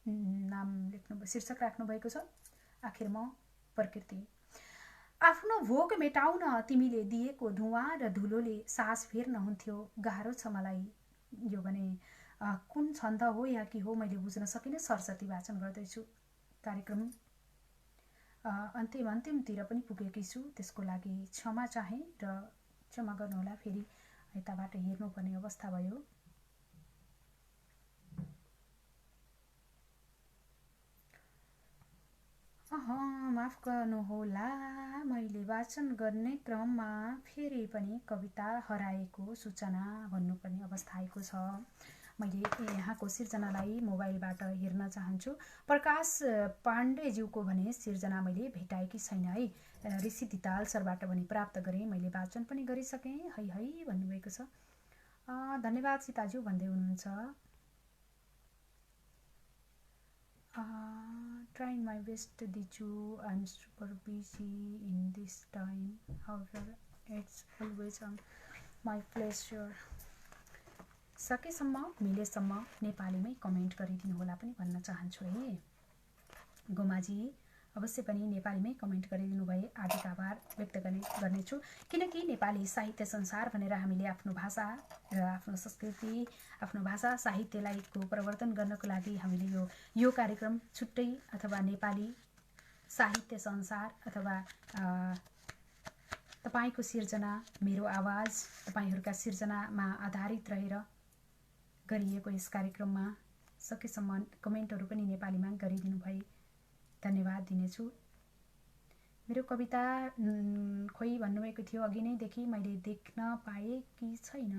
S1: नाम लेख्नु शीर्षक राख्नु भएको छ। आखिर म प्रकृति। आफ्नो भोक मेटाउन तिमीले दिएको धुवा र धुलोले सास फेर्न हुन्थ्यो, गाह्रो छ मलाई। यो भने कुन छन्द हो या के हो मैले बुझ्न सकिनँ। सरस्वती वाचन गर्दैछु। कार्यक्रम अन्तिमतिर पनि पुगेकी छु, त्यसको लागि क्षमा चाहे र क्षमा गर्नुहोला। फेरि यताबाट हेर्नुपर्ने अवस्था भयो। माफ गर्नुहोला, मैले वाचन गर्ने क्रममा फेरि पनि कविता हराएको सूचना भन्नुपर्ने अवस्था आएको छ। मैले यहाँको सिर्जनालाई मोबाइलबाट हेर्न चाहन्छु। प्रकाश पाण्डेज्यूको भने सिर्जना मैले भेटाएकी छैन है। ऋषि दिताल सरबाट पनि प्राप्त गरेँ, मैले वाचन पनि गरिसकेँ। है भन्नुभएको छ। धन्यवाद सीताज्यू भन्दै हुनुहुन्छ। Trying my best, Diju. I'm super busy in this time. However, it's always on my pleasure. सकेसम्म मिलेसम्म नेपालीमै कमेन्ट गरिदिनु होला पनि भन्न चाहन्छु है। गोमाजी अवश्य पनि नेपालीमै कमेन्ट गरिदिनु भए आदिक आभार व्यक्त गर्नेछु। किनकि नेपाली साहित्य संसार भनेर हामीले आफ्नो भाषा र आफ्नो संस्कृति, आफ्नो भाषा साहित्यलाई को प्रवर्धन गर्नको लागि हामीले यो कार्यक्रम छुट्टै अथवा नेपाली साहित्य संसार अथवा तपाईको सिर्जना, मेरो आवाज, तपाईहरुका सिर्जनामा आधारित रहेर गरिएको यस कार्यक्रममा सकेसम्म कमेन्टहरु पनि नेपालीमा गरिदिनु भए धन्यवाद दिनेछु। मेरो कविता खोइ भन्नुभएको थियो अघि नै देखि मैले देख्न पाए कि छैन।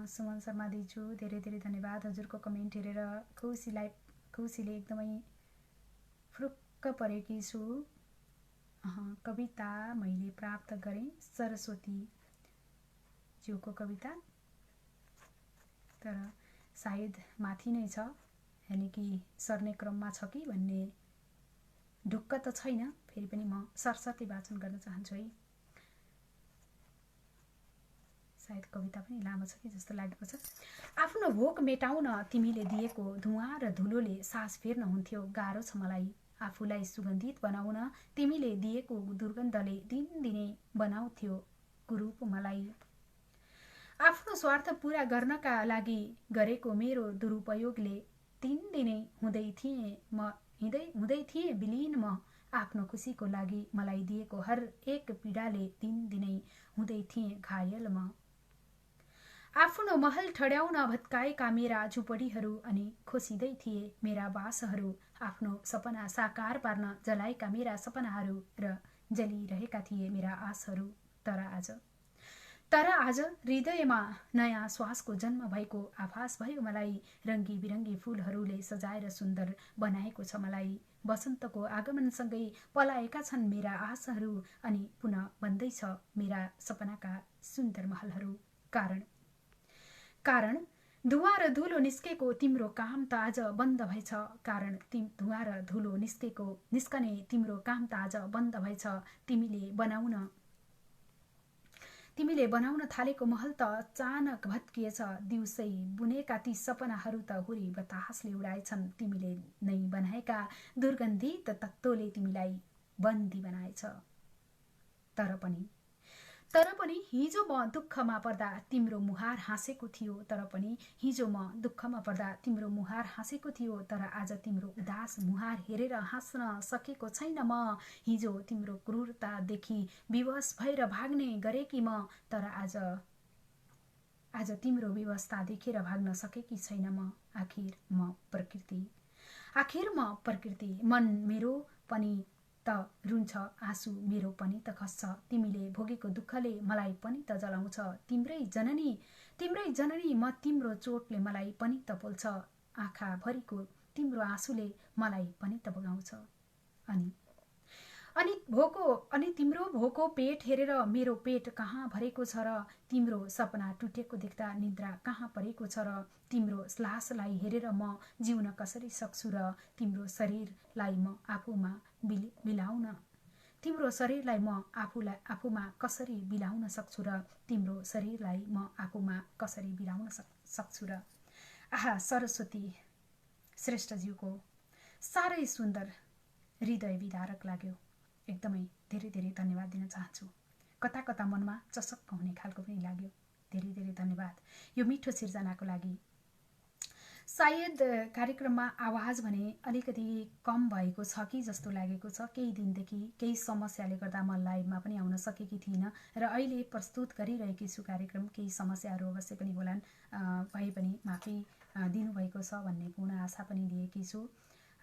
S1: सुमन शर्मा दिजु धेरै धेरै धन्यवाद। हजुरको कमेन्ट हेरेर खुसीले एकदमै फुरुक्क परेकी छु। कविता मैले प्राप्त गरेँ सरस्वती ज्यूको कविता, तर सायद माथि नै छ, यानि कि सर्ने क्रममा छ कि भन्ने ढुक्क त छैन। फेरि पनि म सरस्वती वाचन गर्न चाहन्छु है। सायद कविता पनि लामो छ कि जस्तो लागेको छ। आफ्नो भोक मेटाउन तिमीले दिएको धुवा र धुलोले सास फेर्न हुन्थ्यो, गाह्रो छ मलाई। आफूलाई सुगन्धित बनाउन तिमीले दिएको दुर्गन्धले दिनदिनै बनाउँथ्यो कुरूप मलाई। आफ्नो स्वार्थ पूरा गर्नका लागि गरेको मेरो दुरुपयोगले दिनदिनै हुँदै थिएँ विलीन म। आफ्नो खुसीको लागि मलाई दिएको हर एक पीडाले दिनदिनै हुँदै थिएँ घायल म। आफ्नो महल ठड्याउन भत्काएका मेरा झुपडीहरू अनि खोसिँदै थिए मेरा बासहरू। आफ्नो सपना साकार पार्न जलाएका मेरा सपनाहरू र जलिरहेका थिए मेरा आशहरू। तर आज हृदयमा नयाँ श्वासको जन्म भएको आभास भयो मलाई। रङ्गी बिरङ्गी फूलहरूले सजाएर सुन्दर बनाएको छ मलाई। वसन्तको आगमनसँगै पलाएका छन् मेरा आशाहरू अनि पुनः बन्दैछ मेरा सपनाका सुन्दर महलहरू। कारण धुवा र धुलो निस्केको तिम्रो काम त आज बन्द भएछ। कारण धुवा र धुलो निस्कने तिम्रो काम त आज बन्द भएछ। तिमीले बनाउन थालेको महल त अचानक भत्किएछ। दिउँसै बुनेका ती सपनाहरू त हुरी बतासले उडाएछन्। तिमीले नै बनाएका दुर्गन्धित तत्त्वले तिमीलाई बन्दी बनाएछ। तर पनि हिजो म दुःखमा पर्दा तिम्रो मुहार हाँसेको थियो। तर आज तिम्रो उदास मुहार हेरेर हाँस्न सकेको छैन म। हिजो तिम्रो क्रूरतादेखि विवश भएर भाग्ने गरेकी म। तर आज तिम्रो व्यवस्था देखेर भाग्न सकेकी छैन म। आखिर म प्रकृति। मन मेरो पनि त रुन्छ, आँसु मेरो पनि त खस्छ। तिमीले भोगेको दुःखले मलाई पनि त जलाउँछ। तिम्रै जननी म, तिम्रो चोटले मलाई पनि त पोल्छ। आँखा भरिको तिम्रो आँसुले मलाई पनि त बगाउँछ। अनि तिम्रो भोको पेट हेरेर मेरो पेट कहाँ भरेको छ र। तिम्रो सपना टुटेको देख्दा निद्रा कहाँ परेको छ र। तिम्रो लासलाई हेरेर म जिउन कसरी सक्छु र। तिम्रो शरीरलाई म आफूमा कसरी बिलाउन सक्छु र। आहा, सरस्वती श्रेष्ठज्यूको साह्रै सुन्दर हृदय विदारक लाग्यो। एकदमै धेरै धेरै धन्यवाद दिन चाहन्छु। कता कता मनमा चसक्क हुने खालको पनि लाग्यो। धेरै धेरै धन्यवाद यो मिठो सिर्जनाको लागि। सायद कार्यक्रममा आवाज भने अलिकति कम भएको छ कि जस्तो लागेको छ। केही दिनदेखि केही समस्याले गर्दा म लाइभमा पनि आउन सकेकी थिइनँ र अहिले प्रस्तुत गरिरहेकी छु कार्यक्रम। केही समस्याहरू अवश्य पनि होलान्, भए पनि माफी दिनुभएको छ भन्ने पूर्ण आशा पनि लिएकी छु।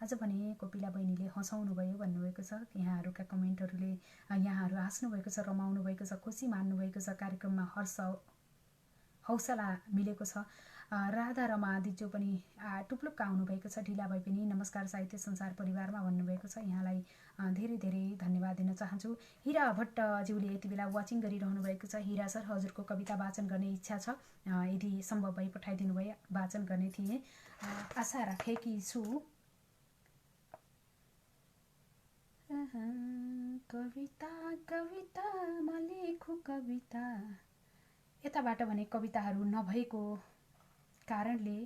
S1: आज भने कोपिला बहिनीले हँसाउनु भयो भन्नुभएको छ। यहाँहरूका कमेन्टहरूले यहाँहरू हाँस्नुभएको छ, रमाउनु भएको छ, खुसी मान्नुभएको छ, कार्यक्रममा हर्ष हौसला मिलेको छ। राधा रमा दिज्यू पनि टुप्लुक्क आउनुभएको छ। ढिला भए पनि नमस्कार साहित्य संसार परिवारमा भन्नुभएको छ। यहाँलाई धेरै धेरै धन्यवाद दिन चाहन्छु। हिरा भट्टज्यूले यति बेला वाचिङ गरिरहनु भएको छ। हिरा सर, हजुरको कविता वाचन गर्ने इच्छा छ, यदि सम्भव भए पठाइदिनु भए वाचन गर्ने थिएँ, आशा राखेकी छु। कविता कविता म लेखु कविता। यताबाट भने कविताहरू नभएको कारणले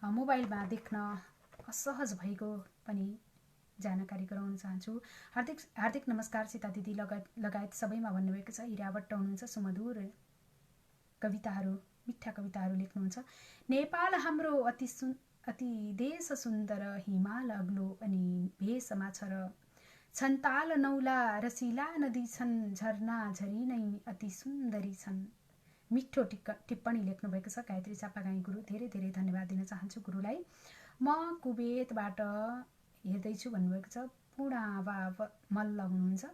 S1: मोबाइलमा देख्न असहज भएको पनि जानकारी गराउन चाहन्छु। हार्दिक हार्दिक नमस्कार सीता दिदी लगायत सबैमा भन्नुभएको छ। हिरावट्ट हुनुहुन्छ, सुमधुर कविताहरू, मिठा कविताहरू लेख्नुहुन्छ। नेपाल हाम्रो अति देश सुन्दर, हिमाल अग्लो अनि भेषमा छ र छन् ताल नौला रसिला नदी छन्, झरना झरी नै अति सुन्दरी छन्। मिठो टिप्पणी लेख्नुभएको छ गायत्री चापागाई गुरु। धेरै धेरै धन्यवाद दिन चाहन्छु गुरुलाई। म कुवेतबाट हेर्दैछु भन्नुभएको छ। पूर्णावा मल्ल हुनुहुन्छ,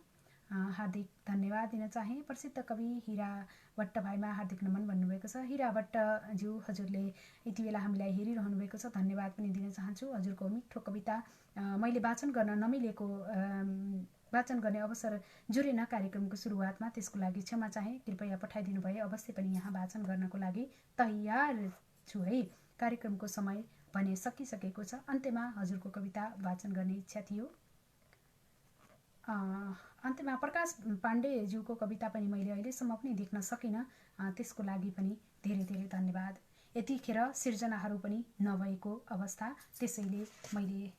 S1: हार्दिक धन्यवाद दिन चाहे। प्रसिद्ध कवि हिरा भट्ट भाइमा हार्दिक नमन भन्नुभएको छ। हिरा भट्टज्यू, हजुरले यति बेला हामीलाई हेरिरहनु भएको छ, धन्यवाद पनि दिन चाहन्छु। हजुरको मिठो कविता मैले वाचन गर्न नमिलेको, वाचन गर्ने अवसर जुरेन कार्यक्रमको सुरुवातमा, त्यसको लागि क्षमा चाहे। कृपया पठाइदिनु भए अवश्य पनि यहाँ वाचन गर्नको लागि तयार छु है। कार्यक्रमको समय भने सकिसकेको छ। अन्त्यमा हजुरको कविता वाचन गर्ने इच्छा थियो। अन्त्यमा प्रकाश पाण्डेज्यूको कविता पनि मैले अहिलेसम्म पनि देख्न सकिनँ, त्यसको लागि पनि धेरै धेरै धन्यवाद। यतिखेर सिर्जनाहरू पनि नभएको अवस्था, त्यसैले मैले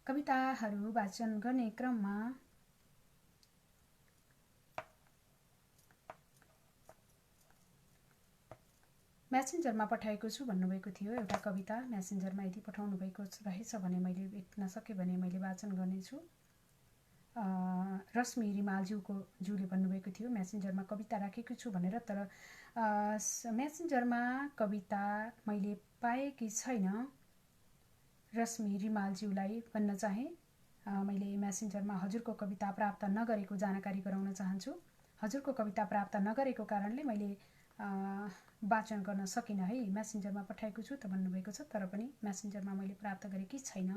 S1: कविताहरू वाचन गर्ने क्रममा म्यासेन्जरमा पठाएको छु भन्नुभएको थियो एउटा कविता। म्यासेन्जरमा यदि पठाउनु भएको रहेछ भने मैले भेट्न सकेँ भने मैले वाचन गर्नेछु। रश्मि रिमालज्यूले भन्नुभएको थियो म्यासेन्जरमा कविता राखेको छु भनेर, तर म्यासेन्जरमा कविता मैले पाएकी छैन। रश्मि रिमालज्यूलाई भन्न चाहे मैले म्यासेन्जरमा हजुरको कविता प्राप्त नगरेको जानकारी गराउन चाहन्छु। हजुरको कविता प्राप्त नगरेको कारणले मैले वाचन गर्न सकिनँ है। म्यासेन्जरमा पठाएको छु त भन्नुभएको छ, तर पनि म्यासेन्जरमा मैले प्राप्त गरेकी छैन।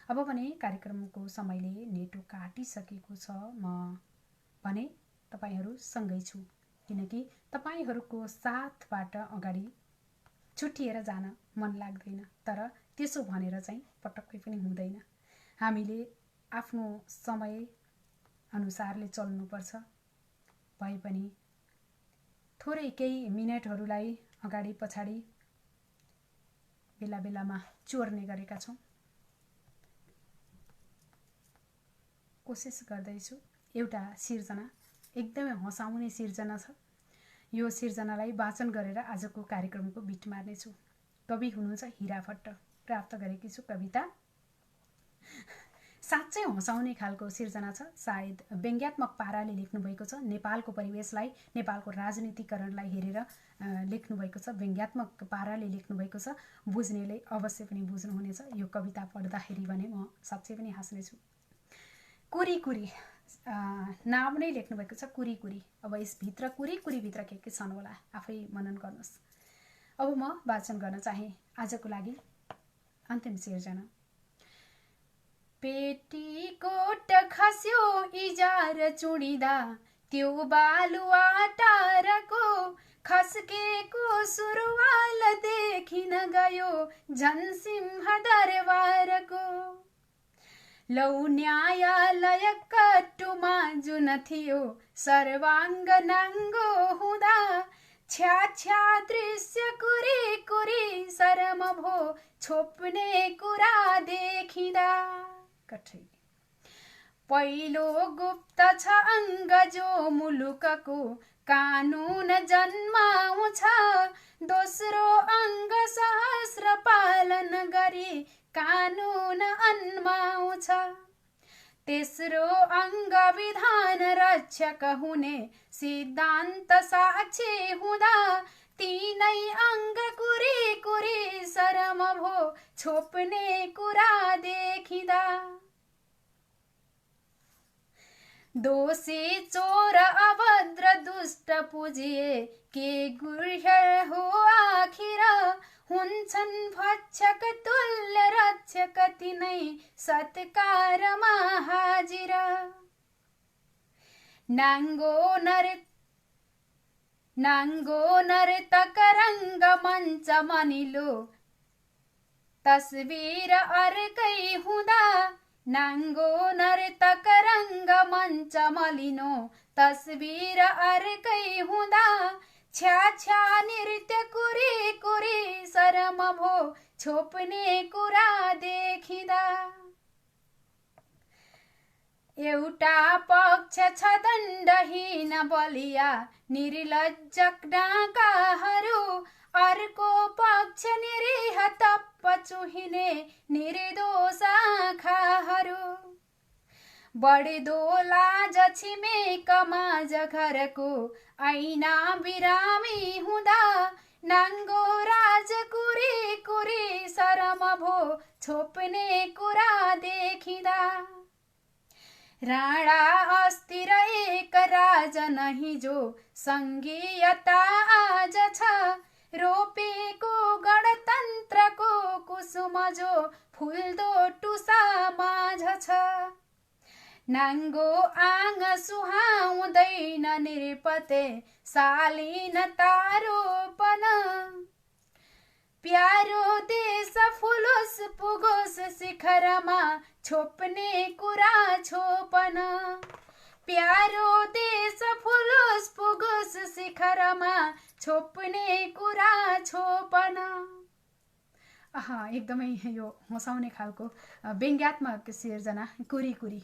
S1: अब भने कार्यक्रमको समयले नेटो काटिसकेको छ। म भने तपाईहरू सँगै छु, किनकि तपाईहरूको साथबाट अगाडि छुट्टिएर जान मन लाग्दैन, तर त्यसो भनेर चाहिँ पटक्कै पनि हुँदैन। हामीले आफ्नो समय अनुसारले चल्नुपर्छ। भए पनि थोरै केही मिनटहरूलाई अगाडि पछाडि बेला बेलामा चोर्ने गरेका छौँ। कोसिस गर्दैछु। एउटा सिर्जना एकदमै हँसाउने सिर्जना छ। यो सिर्जनालाई वाचन गरेर आजको कार्यक्रमको बिट मार्नेछु। कवि हुनुहुन्छ हिरा भट्ट। प्राप्त गरेकी छु कविता। साँच्चै हँसाउने खालको सिर्जना छ। सायद व्यङ्ग्यात्मक पाराले लेख्नुभएको छ। नेपालको परिवेशलाई, नेपालको राजनीतिकरणलाई हेरेर लेख्नुभएको छ। व्यङ्ग्यात्मक पाराले लेख्नुभएको छ। बुझ्नेले अवश्य पनि बुझ्नुहुनेछ। यो कविता पढ्दाखेरि भने म साँच्चै पनि हाँस्नेछु। कुरी कुरी नाम नै लेख्नुभएको छ, कुरी कुरी। अब यसभित्र कुरी कुरीभित्र के छन् होला आफै मनन गर्नुहोस्। अब म वाचन गर्न चाहे आजको लागि अन्तिम सिर्जना। पेटीकोट खस्यो इजार चुडिदा, त्यो बालुवा टारको खस्केको सुरुवाल देखिन गयो झन् सिंहदरबारको। लौ न्यायालय कट्टुमा जुन थियो सर्वाङ्ग नाङ्गो हुँदा, छ्या दृश्य कुरी कुरी शरम भो छोप्ने कुरा देखिँदा कठै पहिलो गुप्त छ अङ्ग जो मुलुकको कानुन जन्माउँछ दोस्रो अङ्ग सहस्र पालन गरी कानुन अन्माउँछ तेस्रो अङ्ग विधान रक्षक हुने सिद्धान्त साक्षी हुँदा तीनै अङ्ग कुरी कुरी शरम भो छोप्ने कुरा देखिँदा दोषी चोर अभद्र दुष्ट पुजिए के गुह्य हो आखिर हुन्छन् भक्षक तुल्य रक्षक तिनै सत्कारमा हाजिर नाङ्गो नर्तक रङ्ग मञ्च मनिलो तस्बिर अर्कै हुँदा नाङ्गो नर्तक रङ्ग मञ्च मलिनो तस्बिर अर्कै हुँदा छ्या नृत्य कुरी कुरी शरम भो छोप्ने कुरा देखिँदा एउटा पक्ष छ दण्डहीन बलिया निर्लज्ज डाकाहरू अर्को पक्ष निरीह तप्प चुहिने निर्दोष आँखाहरू बढ्दो लाज छिमेकमा घरको ऐना बिरामी हुँदा नाङ्गो राज कुरी कुरी शरम भो छोप्ने कुरा देखिँदा राणा अस्थिर एक राज नहीं जो सङ्घीयता आज छ रोपेको गणतन्त्रको कुसुम जो फुल्दो टुसा माझ छ नाङ्गो आङ सुहाउँदैन निरपते शालीनता रोपन प्यारो देश फुलोस् पुगोस् शिखरमा छोप्ने कुरा छोपन प्यारो देश फुलोस् पुगोस् शिखरमा छोप्ने कुरा छोपन एकदमै यो हँसाउने खालको व्यङ्ग्यात्मक सिर्जना कुरी कुरी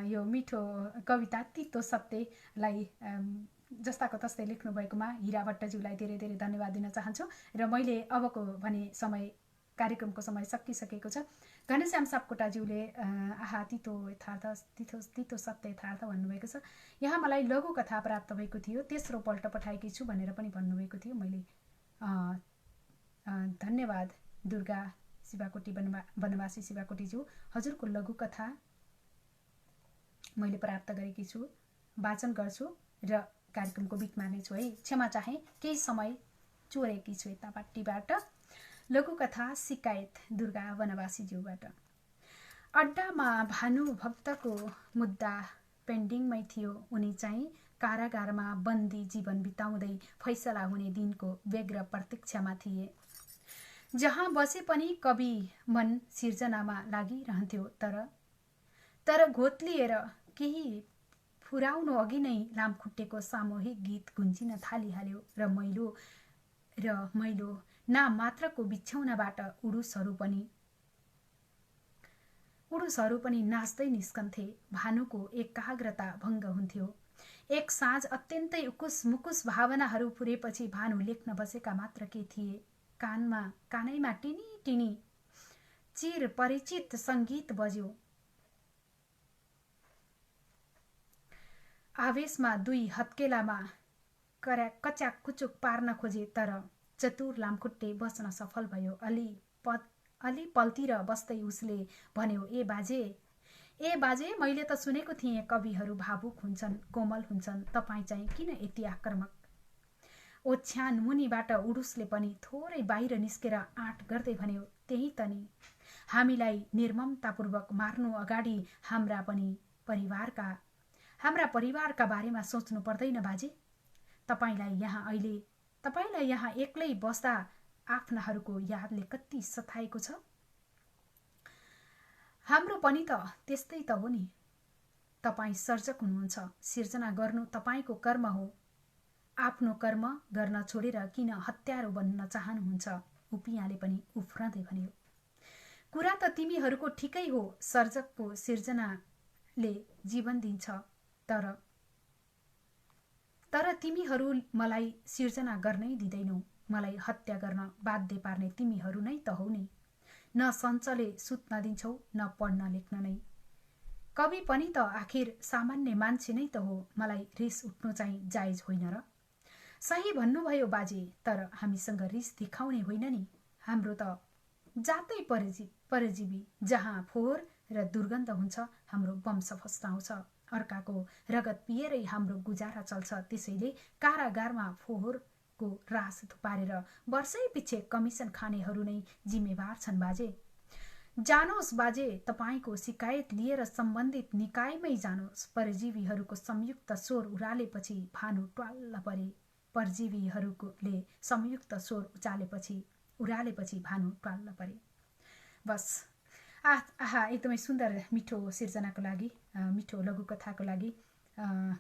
S1: यो मिठो कविता तितो सत्यलाई जस्ताको तस्तै लेख्नु भएकोमा हिरा भट्टज्यूलाई धेरै धेरै धन्यवाद दिन चाहन्छु र मैले अबको भने समय कार्यक्रमको समय सकिसकेको छ घनश्याम सापकोटाज्यूले तितो यथार्थ तितो सत्य यथार्थ भन्नुभएको छ यहाँ मलाई लघु कथा प्राप्त भएको थियो तेस्रो पल्ट पठाएकी छु भनेर पनि भन्नुभएको थियो मैले धन्यवाद दुर्गा शिवाकोटी वनवासी शिवाकोटीज्यू हजुरको लघु कथा मैले प्राप्त गरेकी छु वाचन गर्छु र कार्यक्रमको बिचमा नै छु है क्षमा चाहे केही समय चोरेकी छु यतापट्टिबाट लघु कथा शिकायत दुर्गा वनवासीज्यूबाट अड्डामा भानुभक्तको मुद्दा पेन्डिङमै थियो उनी चाहिँ कारागारमा बन्दी जीवन बिताउँदै फैसला हुने दिनको व्यग्र प्रतीक्षामा थिए जहाँ बसे पनि कवि मन सिर्जनामा लागिरहन्थ्यो तर घोत्लिएर केही फुराउनु अघि नै लामखुट्टेको सामूहिक गीत गुन्जिन थालिहाल्यो र मैलो नाम मात्रको बिछौनाबाट उडुसहरू पनि नाच्दै निस्कन्थे भानुको एकाग्रता भङ्ग हुन्थ्यो एक साँझ अत्यन्तै उकुस मुकुस भावनाहरू फुरेपछि भानु लेख्न बसेका मात्र के थिए कानैमा टिनी टिनी चिर परिचित सङ्गीत बज्यो आवेशमा दुई हत्केलामा कच्याक कुचुक पार्न खोजे तर चतुर लामखुट्टे बच्न सफल भयो अलि पल्तिर बस्दै उसले भन्यो ए बाजे मैले त सुनेको थिएँ कविहरू भावुक हुन्छन् कोमल हुन्छन् तपाईँ चाहिँ किन यति आक्रामक ओछ्यान मुनिबाट उडुसले पनि थोरै बाहिर निस्केर आँट गर्दै भन्यो त्यही त नि हामीलाई निर्ममतापूर्वक मार्नु अगाडि हाम्रा परिवारका बारेमा सोच्नु पर्दैन बाजे तपाईलाई यहाँ एक्लै बस्दा आफ्नाहरूको यादले कति सताएको छ हाम्रो पनि त त्यस्तै त हो नि तपाईँ सर्जक हुनुहुन्छ सिर्जना गर्नु तपाईको कर्म हो आफ्नो कर्म गर्न छोडेर किन हत्यारो बन्न चाहनुहुन्छ? उपियाँले पनि उफ्रँदै भन्यो। कुरा त तिमीहरूको ठिकै हो, सर्जकको सिर्जनाले जीवन दिन्छ, तर तिमीहरू मलाई सिर्जना गर्नै दिँदैनौ। मलाई हत्या गर्न बाध्य पार्ने तिमीहरू नै त हौ नि। न सञ्चले सुत्न दिन्छौ न पढ्न लेख्न नै। कवि पनि त आखिर सामान्य मान्छे नै त हो। मलाई रिस उठ्नु चाहिँ जायज होइन र? सही भन्नुभयो बाजे, तर हामीसँग रिस देखाउने होइन नि। हाम्रो त जातै परजीवी। जहाँ फोहोर र दुर्गन्ध हुन्छ हाम्रो वंश फस्टाउँछ। अर्काको रगत पिएरै हाम्रो गुजारा चल्छ। त्यसैले कारागारमा फोहोरको रास थुपारेर वर्षै पछि कमिसन खानेहरू नै जिम्मेवार छन् बाजे। जानुहोस् बाजे, तपाईँको शिकायत लिएर सम्बन्धित निकायमै जानुहोस्। परजीवीहरूको संयुक्त स्वर उरालेपछि भानु ट्वाल्ल परे। परजीवीहरूले संयुक्त स्वर उरालेपछि भानु ट्वाल्ल परे। बस आहा, एकदमै सुन्दर मिठो सिर्जनाको लागि, मिठो लघुकथाको लागि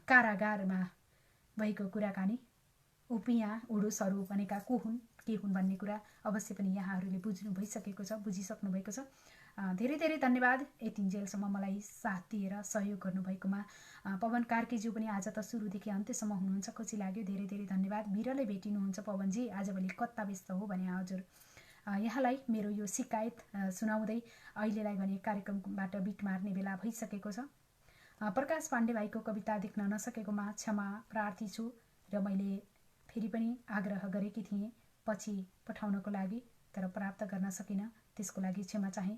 S1: कारागारमा भएको कुराकानी। उपियाँ उडुसहरू भनेका को हुन्, के हुन् भन्ने कुरा अवश्य पनि यहाँहरूले बुझ्नु भइसकेको छ, बुझिसक्नु भएको छ। धेरै धेरै धन्यवाद यतिन्जेलसम्म मलाई साथ दिएर सहयोग गर्नुभएकोमा। पवन कार्कीज्यू पनि आज त सुरुदेखि अन्त्यसम्म हुनुहुन्छ, खुसी लाग्यो। धेरै धेरै धन्यवाद। बिरलै भेटिनुहुन्छ पवनजी, आजभोलि कता व्यस्त हो भने हजुर। यहाँलाई मेरो यो शिकायत सुनाउँदै अहिलेलाई भने कार्यक्रमबाट बिट मार्ने बेला भइसकेको छ। प्रकाश पाण्डे भाइको कविता देख्न नसकेकोमा क्षमा प्रार्थी छु र मैले फेरि पनि आग्रह गरेकी थिएँ पछि पठाउनको लागि, तर प्राप्त गर्न सकिनँ, त्यसको लागि क्षमा चाहे।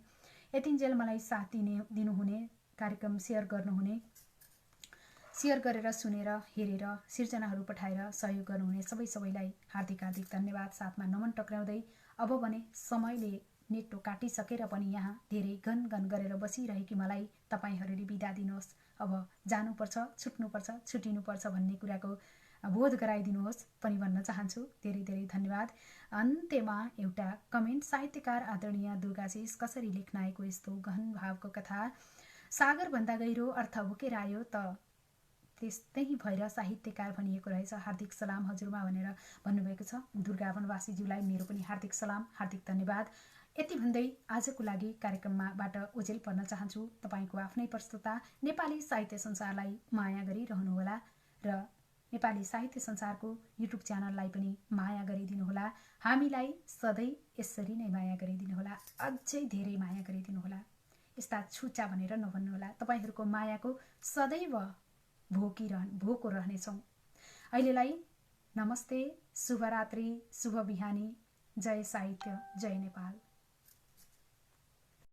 S1: यतिन्जेल मलाई साथ दिनुहुने, कार्यक्रम सेयर गर्नुहुने, सेयर गरेर सुनेर हेरेर सिर्जनाहरू पठाएर सहयोग गर्नुहुने सबैलाई हार्दिक हार्दिक धन्यवाद। साथमा नमन टक्राउँदै अब भने समयले नेटो काटिसकेर पनि यहाँ धेरै गनगन गरेर बसिरहेकी मलाई तपाईँहरूले बिदा दिनुहोस्। अब जानुपर्छ, छुट्नुपर्छ, छुटिनुपर्छ भन्ने कुराको बोध गराइदिनुहोस् पनि भन्न चाहन्छु। धेरै धेरै धन्यवाद। अन्त्यमा एउटा कमेन्ट, साहित्यकार आदरणीय दुर्गाशिष, कसरी लेख्न आएको यस्तो गहन भावको कथा, सागरभन्दा गहिरो अर्थ बोकेर आयो त त्यस्तै भएर साहित्यकार भनिएको रहेछ। हार्दिक सलाम हजुरमा भनेर भन्नुभएको छ। दुर्गा वनवासीज्यूलाई मेरो पनि हार्दिक सलाम, हार्दिक धन्यवाद। यति भन्दै आजको लागि कार्यक्रमबाट ओझेल पर्न चाहन्छु। तपाईँको आफ्नै प्रस्तुता नेपाली साहित्य संसारलाई माया गरिरहनुहोला र नेपाली साहित्य संसारको युट्युब च्यानललाई पनि माया गरिदिनुहोला। हामीलाई सधैँ यसरी नै माया गरिदिनुहोला, अझै धेरै माया गरिदिनुहोला। यस्ता छुचा भनेर नभन्नुहोला। तपाईँहरूको मायाको सदैव भोको रहनेछौँ। अहिलेलाई नमस्ते, शुभरात्रि, शुभ बिहानी। जय साहित्य, जय नेपाल।